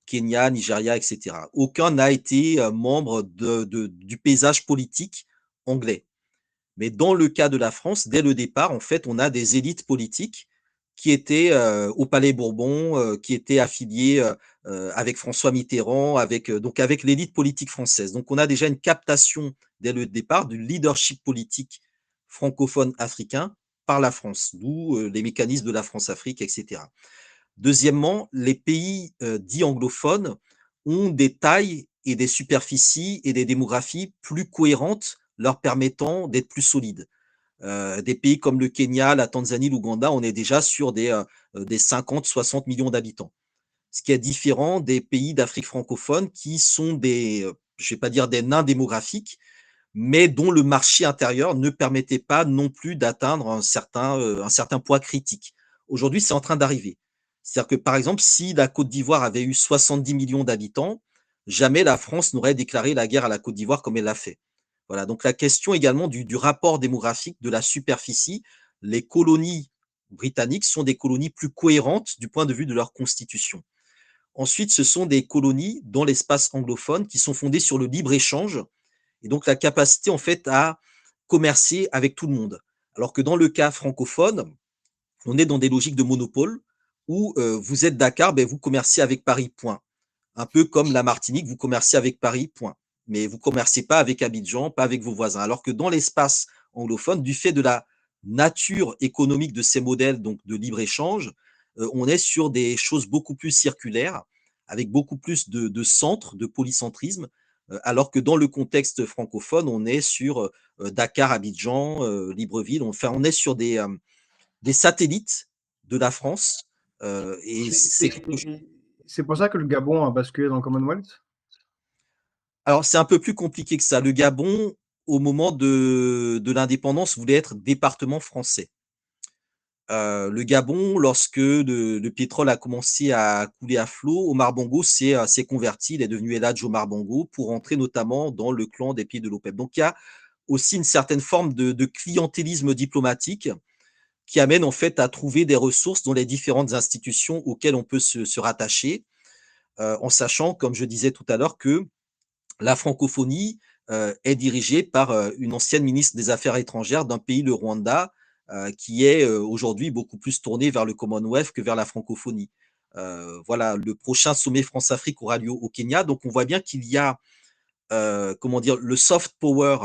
[SPEAKER 2] Kenya, Nigeria et cetera. Aucun n'a été, membre du paysage politique anglais. Mais dans le cas de la France, dès le départ, en fait, on a des élites politiques qui étaient au Palais Bourbon, qui étaient affiliées avec François Mitterrand, donc avec l'élite politique française. Donc on a déjà une captation dès le départ du leadership politique francophone africain par la France, d'où les mécanismes de la France-Afrique, etc. Deuxièmement, les pays dits anglophones ont des tailles et des superficies et des démographies plus cohérentes, leur permettant d'être plus solides. Des pays comme le Kenya, la Tanzanie, l'Ouganda, on est déjà sur des 50-60 millions d'habitants. Ce qui est différent des pays d'Afrique francophone qui sont je ne vais pas dire des nains démographiques, mais dont le marché intérieur ne permettait pas non plus d'atteindre un certain poids critique. Aujourd'hui, c'est en train d'arriver. C'est-à-dire que, par exemple, si la Côte d'Ivoire avait eu 70 millions d'habitants, jamais la France n'aurait déclaré la guerre à la Côte d'Ivoire comme elle l'a fait. Voilà, donc la question également du rapport démographique, de la superficie. Les colonies britanniques sont des colonies plus cohérentes du point de vue de leur constitution. Ensuite, ce sont des colonies dans l'espace anglophone qui sont fondées sur le libre-échange et donc la capacité en fait à commercer avec tout le monde. Alors que dans le cas francophone, on est dans des logiques de monopole où, vous êtes Dakar, beh, vous commerciez avec Paris, point. Un peu comme la Martinique, vous commerciez avec Paris, point. Mais vous commerciez pas avec Abidjan, pas avec vos voisins. Alors que dans l'espace anglophone, du fait de la nature économique de ces modèles donc de libre-échange, on est sur des choses beaucoup plus circulaires, avec beaucoup plus de centres, de polycentrisme, alors que dans le contexte francophone, on est sur, Dakar, Abidjan, Libreville. Enfin, on est sur des satellites de la France, et
[SPEAKER 3] C'est
[SPEAKER 2] c'est
[SPEAKER 3] c'est
[SPEAKER 2] quelque ch
[SPEAKER 3] c'est pour ça que le Gabon a basculé dans le Commonwealth?
[SPEAKER 2] alors c'est un peu plus compliqué que ça. Le Gabon, au moment de l'indépendance, voulait être département français. Le Gabon, lorsque le pétrole a commencé à couler à flot, Omar Bongo s'est converti, il est devenu El Hadj Omar Bongo pour entrer notamment dans le clan des pays de l'OPEP. Donc il y a aussi une certaine forme de clientélisme diplomatique qui amène en fait à trouver des ressources dans les différentes institutions auxquelles on peut se rattacher, en sachant, comme je disais tout à l'heure, que la francophonie est dirigée par une ancienne ministre des Affaires étrangères d'un pays, le Rwanda, qui est aujourd'hui beaucoup plus tourné vers le Commonwealth que vers la francophonie. Voilà, le prochain sommet France-Afrique aura lieu au Kenya, donc on voit bien qu'il y a, comment dire, le soft power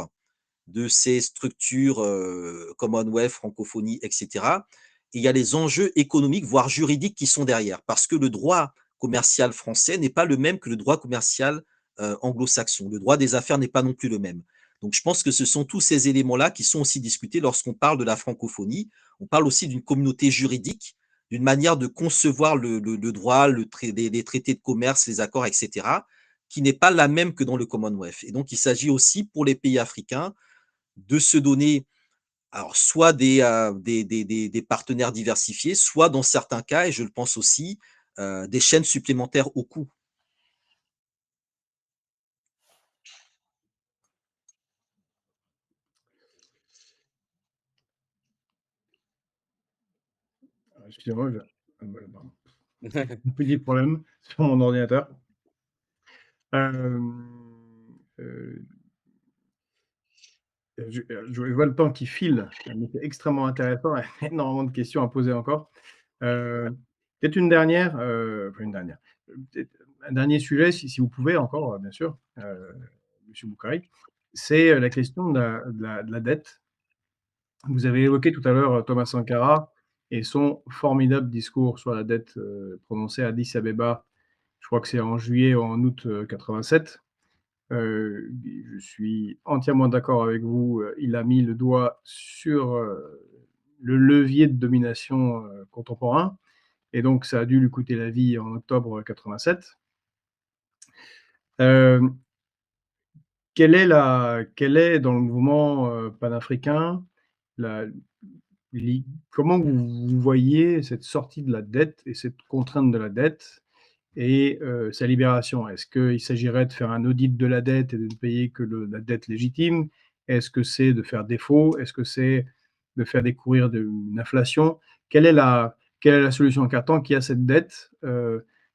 [SPEAKER 2] de ces structures Commonwealth, francophonie, etc. Et il y a les enjeux économiques, voire juridiques, qui sont derrière, parce que le droit commercial français n'est pas le même que le droit commercial anglo-saxon. Le droit des affaires n'est pas non plus le même. Donc je pense que ce sont tous ces éléments-là qui sont aussi discutés lorsqu'on parle de la francophonie. On parle aussi d'une communauté juridique, d'une manière de concevoir le droit, les traités de commerce, les accords, etc., qui n'est pas la même que dans le Commonwealth. Et donc il s'agit aussi pour les pays africains de se donner alors soit des partenaires diversifiés, soit dans certains cas, et je le pense aussi, des chaînes supplémentaires au coût.
[SPEAKER 3] Excusez-moi, voilà, pardon. Un petit problème sur mon ordinateur. Heu, je vois le temps qui file, mais c'est extrêmement intéressant, énormément de questions à poser encore. Peut-être une dernière, enfin une dernière, peut-être un dernier sujet si vous pouvez encore, bien sûr, monsieur Boukari, c'est, la question de la dette. Vous avez évoqué tout à l'heure, Thomas Sankara et son formidable discours sur la dette, prononcé à Addis Abeba, je crois que c'est en juillet ou en août, 87. Je suis entièrement d'accord avec vous, il a mis le doigt sur, le levier de domination, contemporain et donc ça a dû lui coûter la vie en octobre 87. Hem, quelle est dans le mouvement, panafricain la l'i comment vous voyez cette sortie de la dette et cette contrainte de la dette et sa libération? Est-ce qu'il s'agirait de faire un audit de la dette et de ne payer que la dette légitime? Est-ce que c'est de faire défaut? Est-ce que c'est de faire décourir une inflation? Quelle est la solution? Car tant qu'il y a cette dette,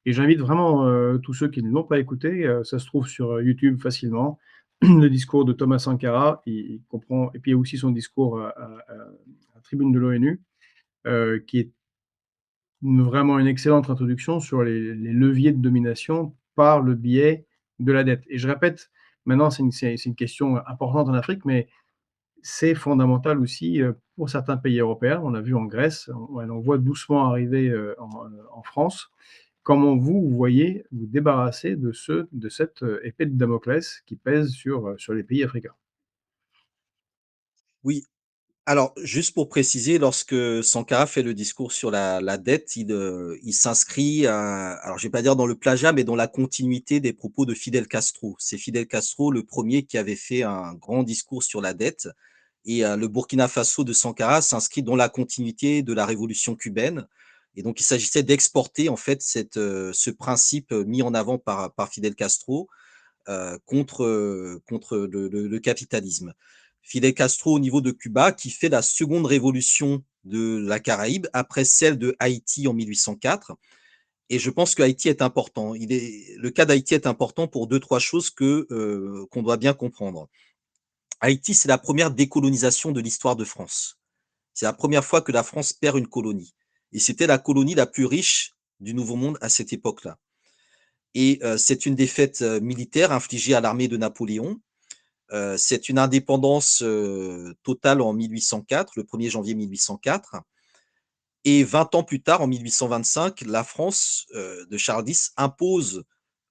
[SPEAKER 3] et j'invite vraiment, tous ceux qui ne l'ont pas écouté, ça se trouve sur, YouTube facilement, le discours de Thomas Sankara, il comprend et puis il y a aussi son discours à tribune de l'ONU, qui est vraiment une excellente introduction sur les leviers de domination par le biais de la dette et je répète, maintenant c'est une question importante en Afrique, mais c'est fondamental aussi, pour certains pays européens. On a vu en Grèce, on voit doucement arriver, en France. Comment vous voyez vous débarrasser de cette, épée de Damoclès qui pèse sur les pays africains?
[SPEAKER 2] Oui, alors juste pour préciser, lorsque Sankara fait le discours sur la dette, il s'inscrit, alors je vais pas dire dans le plagiat, mais dans la continuité des propos de Fidel Castro. C'est Fidel Castro le premier qui avait fait un grand discours sur la dette et le Burkina Faso de Sankara s'inscrit dans la continuité de la révolution cubaine et donc il s'agissait d'exporter en fait ce principe, mis en avant par Fidel Castro, contre le capitalisme. Fidel Castro au niveau de Cuba, qui fait la seconde révolution de la Caraïbe après celle de Haïti en 1804 Et je pense que Haïti est important. Le cas d'Haïti est important pour deux, trois choses qu'on doit bien comprendre. Haïti, c'est la première décolonisation de l'histoire de France. C'est la première fois que la France perd une colonie. Et c'était la colonie la plus riche du Nouveau Monde à cette époque-là. Et c'est une défaite militaire infligée à l'armée de Napoléon. C'est une indépendance totale en 1804, le 1er janvier 1804. Et 20 ans plus tard, en 1825, la France de Charles X impose,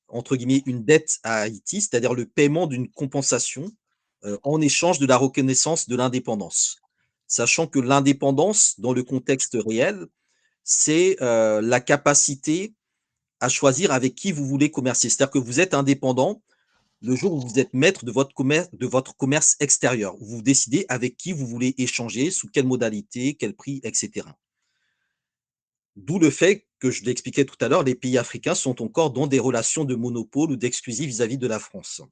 [SPEAKER 2] entre guillemets, une dette à Haïti, c'est-à-dire le paiement d'une compensation en échange de la reconnaissance de l'indépendance. Sachant que l'indépendance, dans le contexte réel, c'est la capacité à choisir avec qui vous voulez commercer. C'est-à-dire que vous êtes indépendant le jour où vous êtes maître de votre commerce extérieur, où vous décidez avec qui vous voulez échanger, sous quelle modalité, quel prix, etc. D'où le fait que je l'expliquais tout à l'heure, les pays africains sont encore dans des relations de monopole ou d'exclusif vis-à-vis de la France.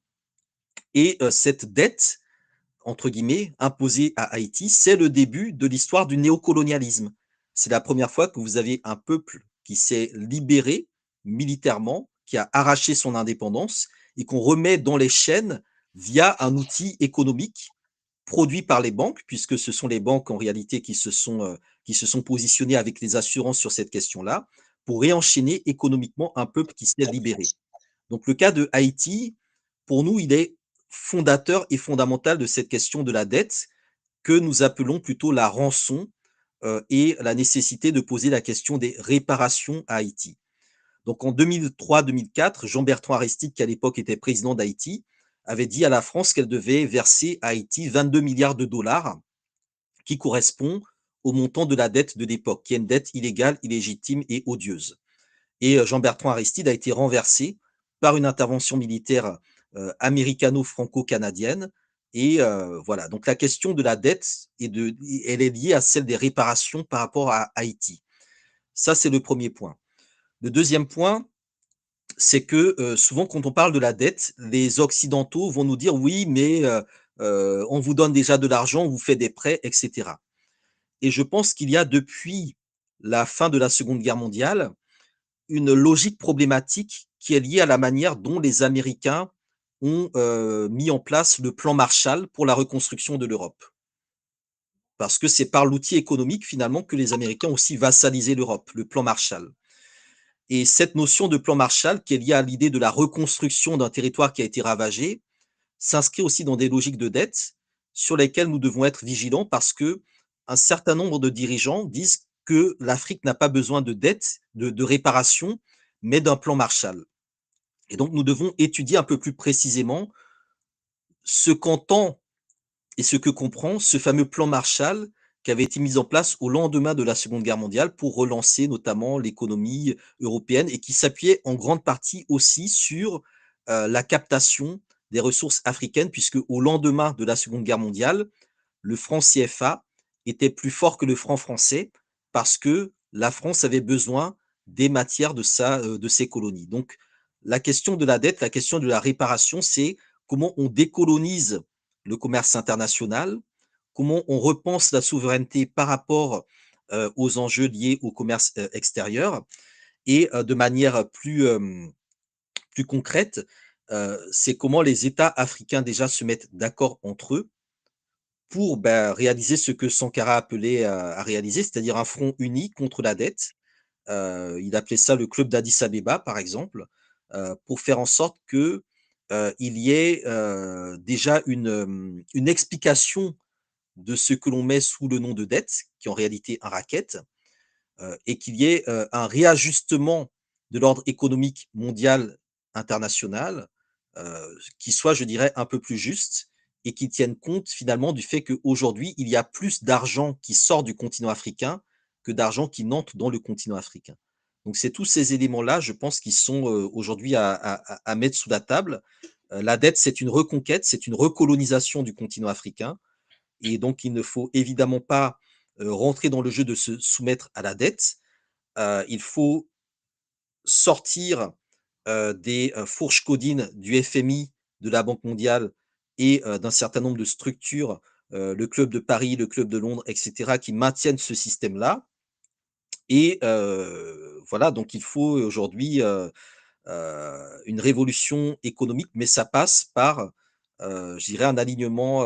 [SPEAKER 2] Et cette dette, entre guillemets, imposée à Haïti, c'est le début de l'histoire du néocolonialisme. C'est la première fois que vous avez un peuple qui s'est libéré militairement, qui a arraché son indépendance et qu'on remet dans les chaînes via un outil économique produit par les banques, puisque ce sont les banques en réalité qui se sont positionnées avec les assurances sur cette question-là, pour réenchaîner économiquement un peuple qui s'est libéré. Donc le cas de Haïti, pour nous, il est fondateur et fondamental de cette question de la dette que nous appelons plutôt la rançon et la nécessité de poser la question des réparations à Haïti. Donc en 2003-2004, Jean-Bertrand Aristide, qui à l'époque était président d'Haïti, avait dit à la France qu'elle devait verser à Haïti 22 milliards de dollars, qui correspond au montant de la dette de l'époque, qui est une dette illégale, illégitime et odieuse. Et Jean-Bertrand Aristide a été renversé par une intervention militaire américano-franco-canadienne. Et voilà, donc la question de la dette, elle est liée à celle des réparations par rapport à Haïti. Ça, c'est le premier point. Le deuxième point, c'est que souvent, quand on parle de la dette, les Occidentaux vont nous dire oui, mais on vous donne déjà de l'argent, on vous fait des prêts, etc. Et je pense qu'il y a depuis la fin de la Seconde Guerre mondiale une logique problématique qui est liée à la manière dont les Américains ont mis en place le plan Marshall pour la reconstruction de l'Europe. Parce que c'est par l'outil économique finalement que les Américains ont aussi vassalisé l'Europe, le plan Marshall. Et cette notion de plan Marshall, qui est liée à l'idée de la reconstruction d'un territoire qui a été ravagé, s'inscrit aussi dans des logiques de dette sur lesquelles nous devons être vigilants parce que un certain nombre de dirigeants disent que l'Afrique n'a pas besoin de dette, de réparation, mais d'un plan Marshall. Et donc, nous devons étudier un peu plus précisément ce qu'entend et ce que comprend ce fameux plan Marshall qui avait été mis en place au lendemain de la Seconde Guerre mondiale pour relancer notamment l'économie européenne et qui s'appuyait en grande partie aussi sur la captation des ressources africaines, puisque au lendemain de la Seconde Guerre mondiale, le franc CFA était plus fort que le franc français parce que la France avait besoin des matières de ses colonies. Donc, la question de la dette, la question de la réparation, c'est comment on décolonise le commerce international, comment on repense la souveraineté par rapport aux enjeux liés au commerce extérieur et de manière plus concrète, c'est comment les États africains déjà se mettent d'accord entre eux pour réaliser ce que Sankara appelait à réaliser, c'est-à-dire un front uni contre la dette. Il appelait ça le club d'Addis Abeba, par exemple, pour faire en sorte que il y ait déjà une explication de ce que l'on met sous le nom de dette, qui est en réalité un racket, et qu'il y ait un réajustement de l'ordre économique mondial international qui soit, je dirais, un peu plus juste et qui tienne compte finalement du fait qu'aujourd'hui, il y a plus d'argent qui sort du continent africain que d'argent qui n'entre dans le continent africain. Donc c'est tous ces éléments-là, je pense, qui sont aujourd'hui à mettre sous la table. La dette, c'est une reconquête, c'est une recolonisation du continent africain. Et donc, il ne faut évidemment pas rentrer dans le jeu de se soumettre à la dette. Il faut sortir des fourches codines du FMI, de la Banque mondiale et d'un certain nombre de structures, le Club de Paris, le Club de Londres, etc., qui maintiennent ce système-là. et voilà, donc il faut aujourd'hui, une révolution économique, mais ça passe par, je dirais un alignement,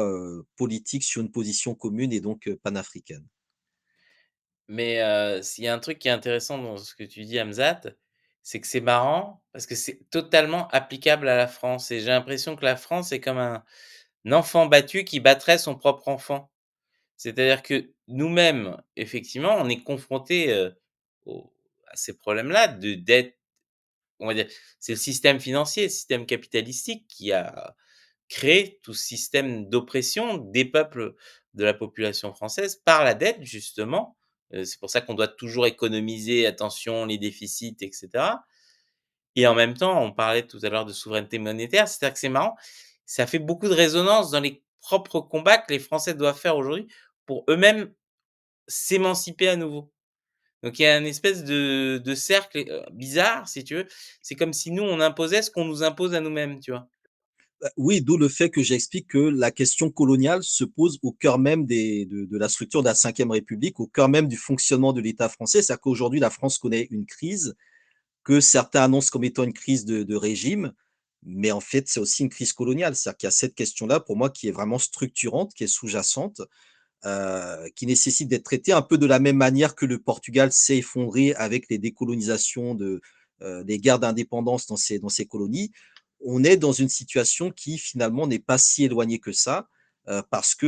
[SPEAKER 2] politique sur une position commune et donc panafricaine.
[SPEAKER 1] Mais, s'il y a un truc qui est intéressant dans ce que tu dis, Hamzat, c'est que c'est marrant parce que c'est totalement applicable à la France et j'ai l'impression que la France est comme un enfant battu qui battrait son propre enfant. C'est-à-dire que nous-mêmes, effectivement, on est confrontés, au à ces problèmes-là de dette, on va dire, c'est le système financier, le système capitalistique qui a créé tout ce système d'oppression des peuples de la population française par la dette justement. C'est pour ça qu'on doit toujours économiser, attention, les déficits et cetera et en même temps, on parlait tout à l'heure de souveraineté monétaire, c'est-à-dire que c'est marrant, ça fait beaucoup de résonance dans les propres combats que les Français doivent faire aujourd'hui pour eux-mêmes s'émanciper à nouveau. Donc il y a une espèce de cercle, bizarre si tu veux. C'est comme si nous, on imposait ce qu'on nous impose à nous-mêmes, tu vois?
[SPEAKER 2] Bah, oui, d'où le fait que j'explique que la question coloniale se pose au cœur même de la structure de la Cinquième République, au cœur même du fonctionnement de l'État français. C'est-à-dire qu'aujourd'hui, la France connaît une crise que certains annoncent comme étant une crise de régime, mais en fait, c'est aussi une crise coloniale. C'est-à-dire qu'il y a cette question-là, pour moi, qui est vraiment structurante, qui est sous-jacente, qui nécessite d'être traitée un peu de la même manière que le Portugal s'est effondré avec les décolonisations les guerres d'indépendance dans ses colonies. On est dans une situation qui finalement n'est pas si éloignée que ça, parce que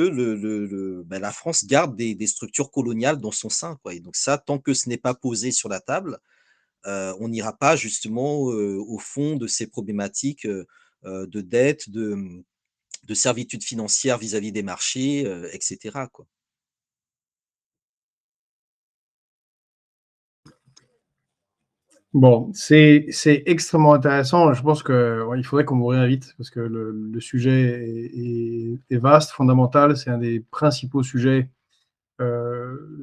[SPEAKER 2] la France garde des structures coloniales dans son sein, quoi. Et donc ça, tant que ce n'est pas posé sur la table, on n'ira pas justement, au fond de ces problématiques, de dette, de servitude financière vis-à-vis des marchés, et cetera, quoi.
[SPEAKER 3] Bon, c'est extrêmement intéressant. Je pense que ouais, il faudrait qu'on vous réinvite parce que le sujet est vaste, fondamental. C'est un des principaux sujets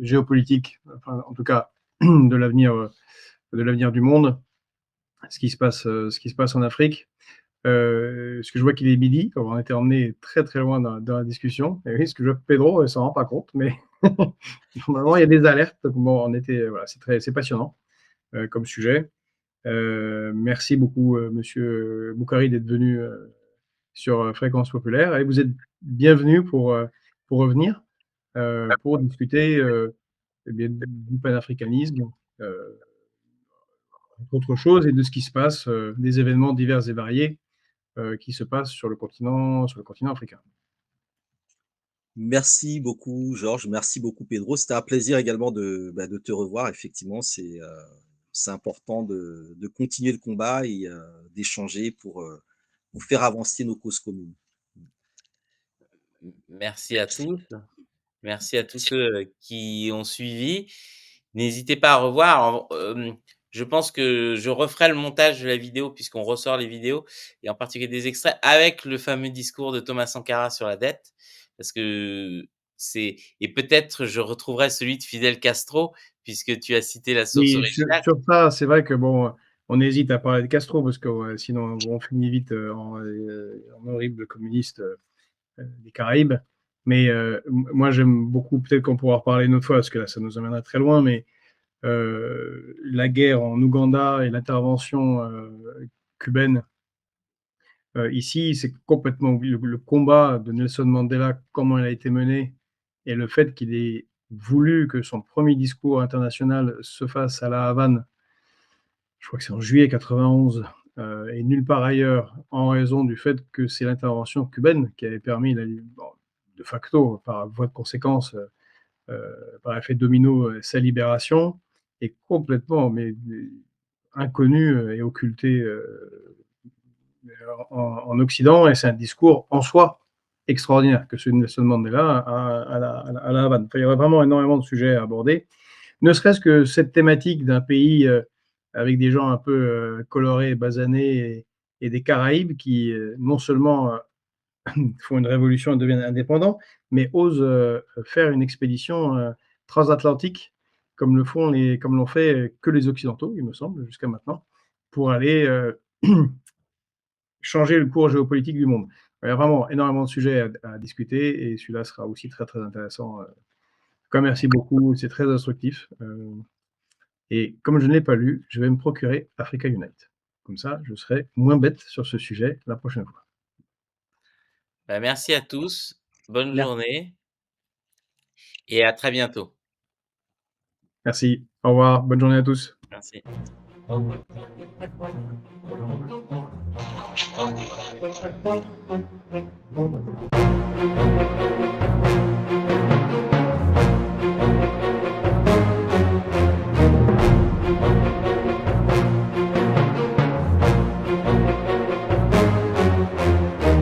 [SPEAKER 3] géopolitiques, enfin, en tout cas de l'avenir du monde, ce qui se passe en Afrique. Parce que je vois qu'il est midi, on a été emmené très très loin dans la discussion. Et oui, ce que je vois que Pedro ne s'en rend pas compte, mais normalement il y a des alertes. Donc, bon, on était, voilà, c'est passionnant comme sujet. Merci beaucoup, Monsieur Boukari, d'être venu sur Fréquence Populaire. Et vous êtes bienvenu pour revenir, pour discuter eh bien, du panafricanisme, euh, entre autres choses, et de ce qui se passe, des événements divers et variés qui se passent sur le continent africain.
[SPEAKER 2] Merci beaucoup Georges, merci beaucoup Pedro. C'était un plaisir également de te revoir. Effectivement, c'est important de continuer le combat et d'échanger pour faire avancer nos causes communes.
[SPEAKER 1] Merci à tous. Merci à tous ceux, qui ont suivi. N'hésitez pas à revoir. Je pense que je referai le montage de la vidéo puisqu'on ressort les vidéos et en particulier des extraits avec le fameux discours de Thomas Sankara sur la dette. Parce que c'est et peut-être je retrouverai celui de Fidel Castro puisque tu as cité la source
[SPEAKER 3] Et
[SPEAKER 1] originale.
[SPEAKER 3] sur ça, c'est vrai que bon, on hésite à parler de Castro parce que sinon on finit vite en horrible communiste des Caraïbes. Mais moi, j'aime beaucoup, peut-être qu'on pourra en reparler une autre fois parce que là, ça nous amènerait très loin, mais la guerre en Ouganda et l'intervention cubaine ici, c'est complètement le combat de Nelson Mandela, comment il a été mené, et le fait qu'il ait voulu que son premier discours international se fasse à La Havane, je crois que c'est en juillet 91, et nulle part ailleurs, en raison du fait que c'est l'intervention cubaine qui avait permis, bon, de facto, par voie de conséquence, par effet domino, sa libération, est complètement inconnu et occulté en Occident, et c'est un discours en soi extraordinaire que celui de Nelson Mandela à la Havane. Enfin, il y aurait vraiment énormément de sujets à aborder, ne serait-ce que cette thématique d'un pays avec des gens un peu colorés, basanés et des Caraïbes qui non seulement font une révolution et deviennent indépendants, mais osent faire une expédition transatlantique comme l'ont fait que les Occidentaux, il me semble, jusqu'à maintenant, pour aller changer le cours géopolitique du monde. Il y a vraiment énormément de sujets à discuter et celui-là sera aussi très, très intéressant. En tout cas, merci beaucoup, c'est très instructif. Et comme je ne l'ai pas lu, je vais me procurer Africa Unite. Comme ça, je serai moins bête sur ce sujet la prochaine fois.
[SPEAKER 1] Bah, merci à tous, bonne
[SPEAKER 3] Mer
[SPEAKER 1] journée et à très bientôt.
[SPEAKER 3] Merci. Au revoir. Bonne journée à tous.
[SPEAKER 1] Merci.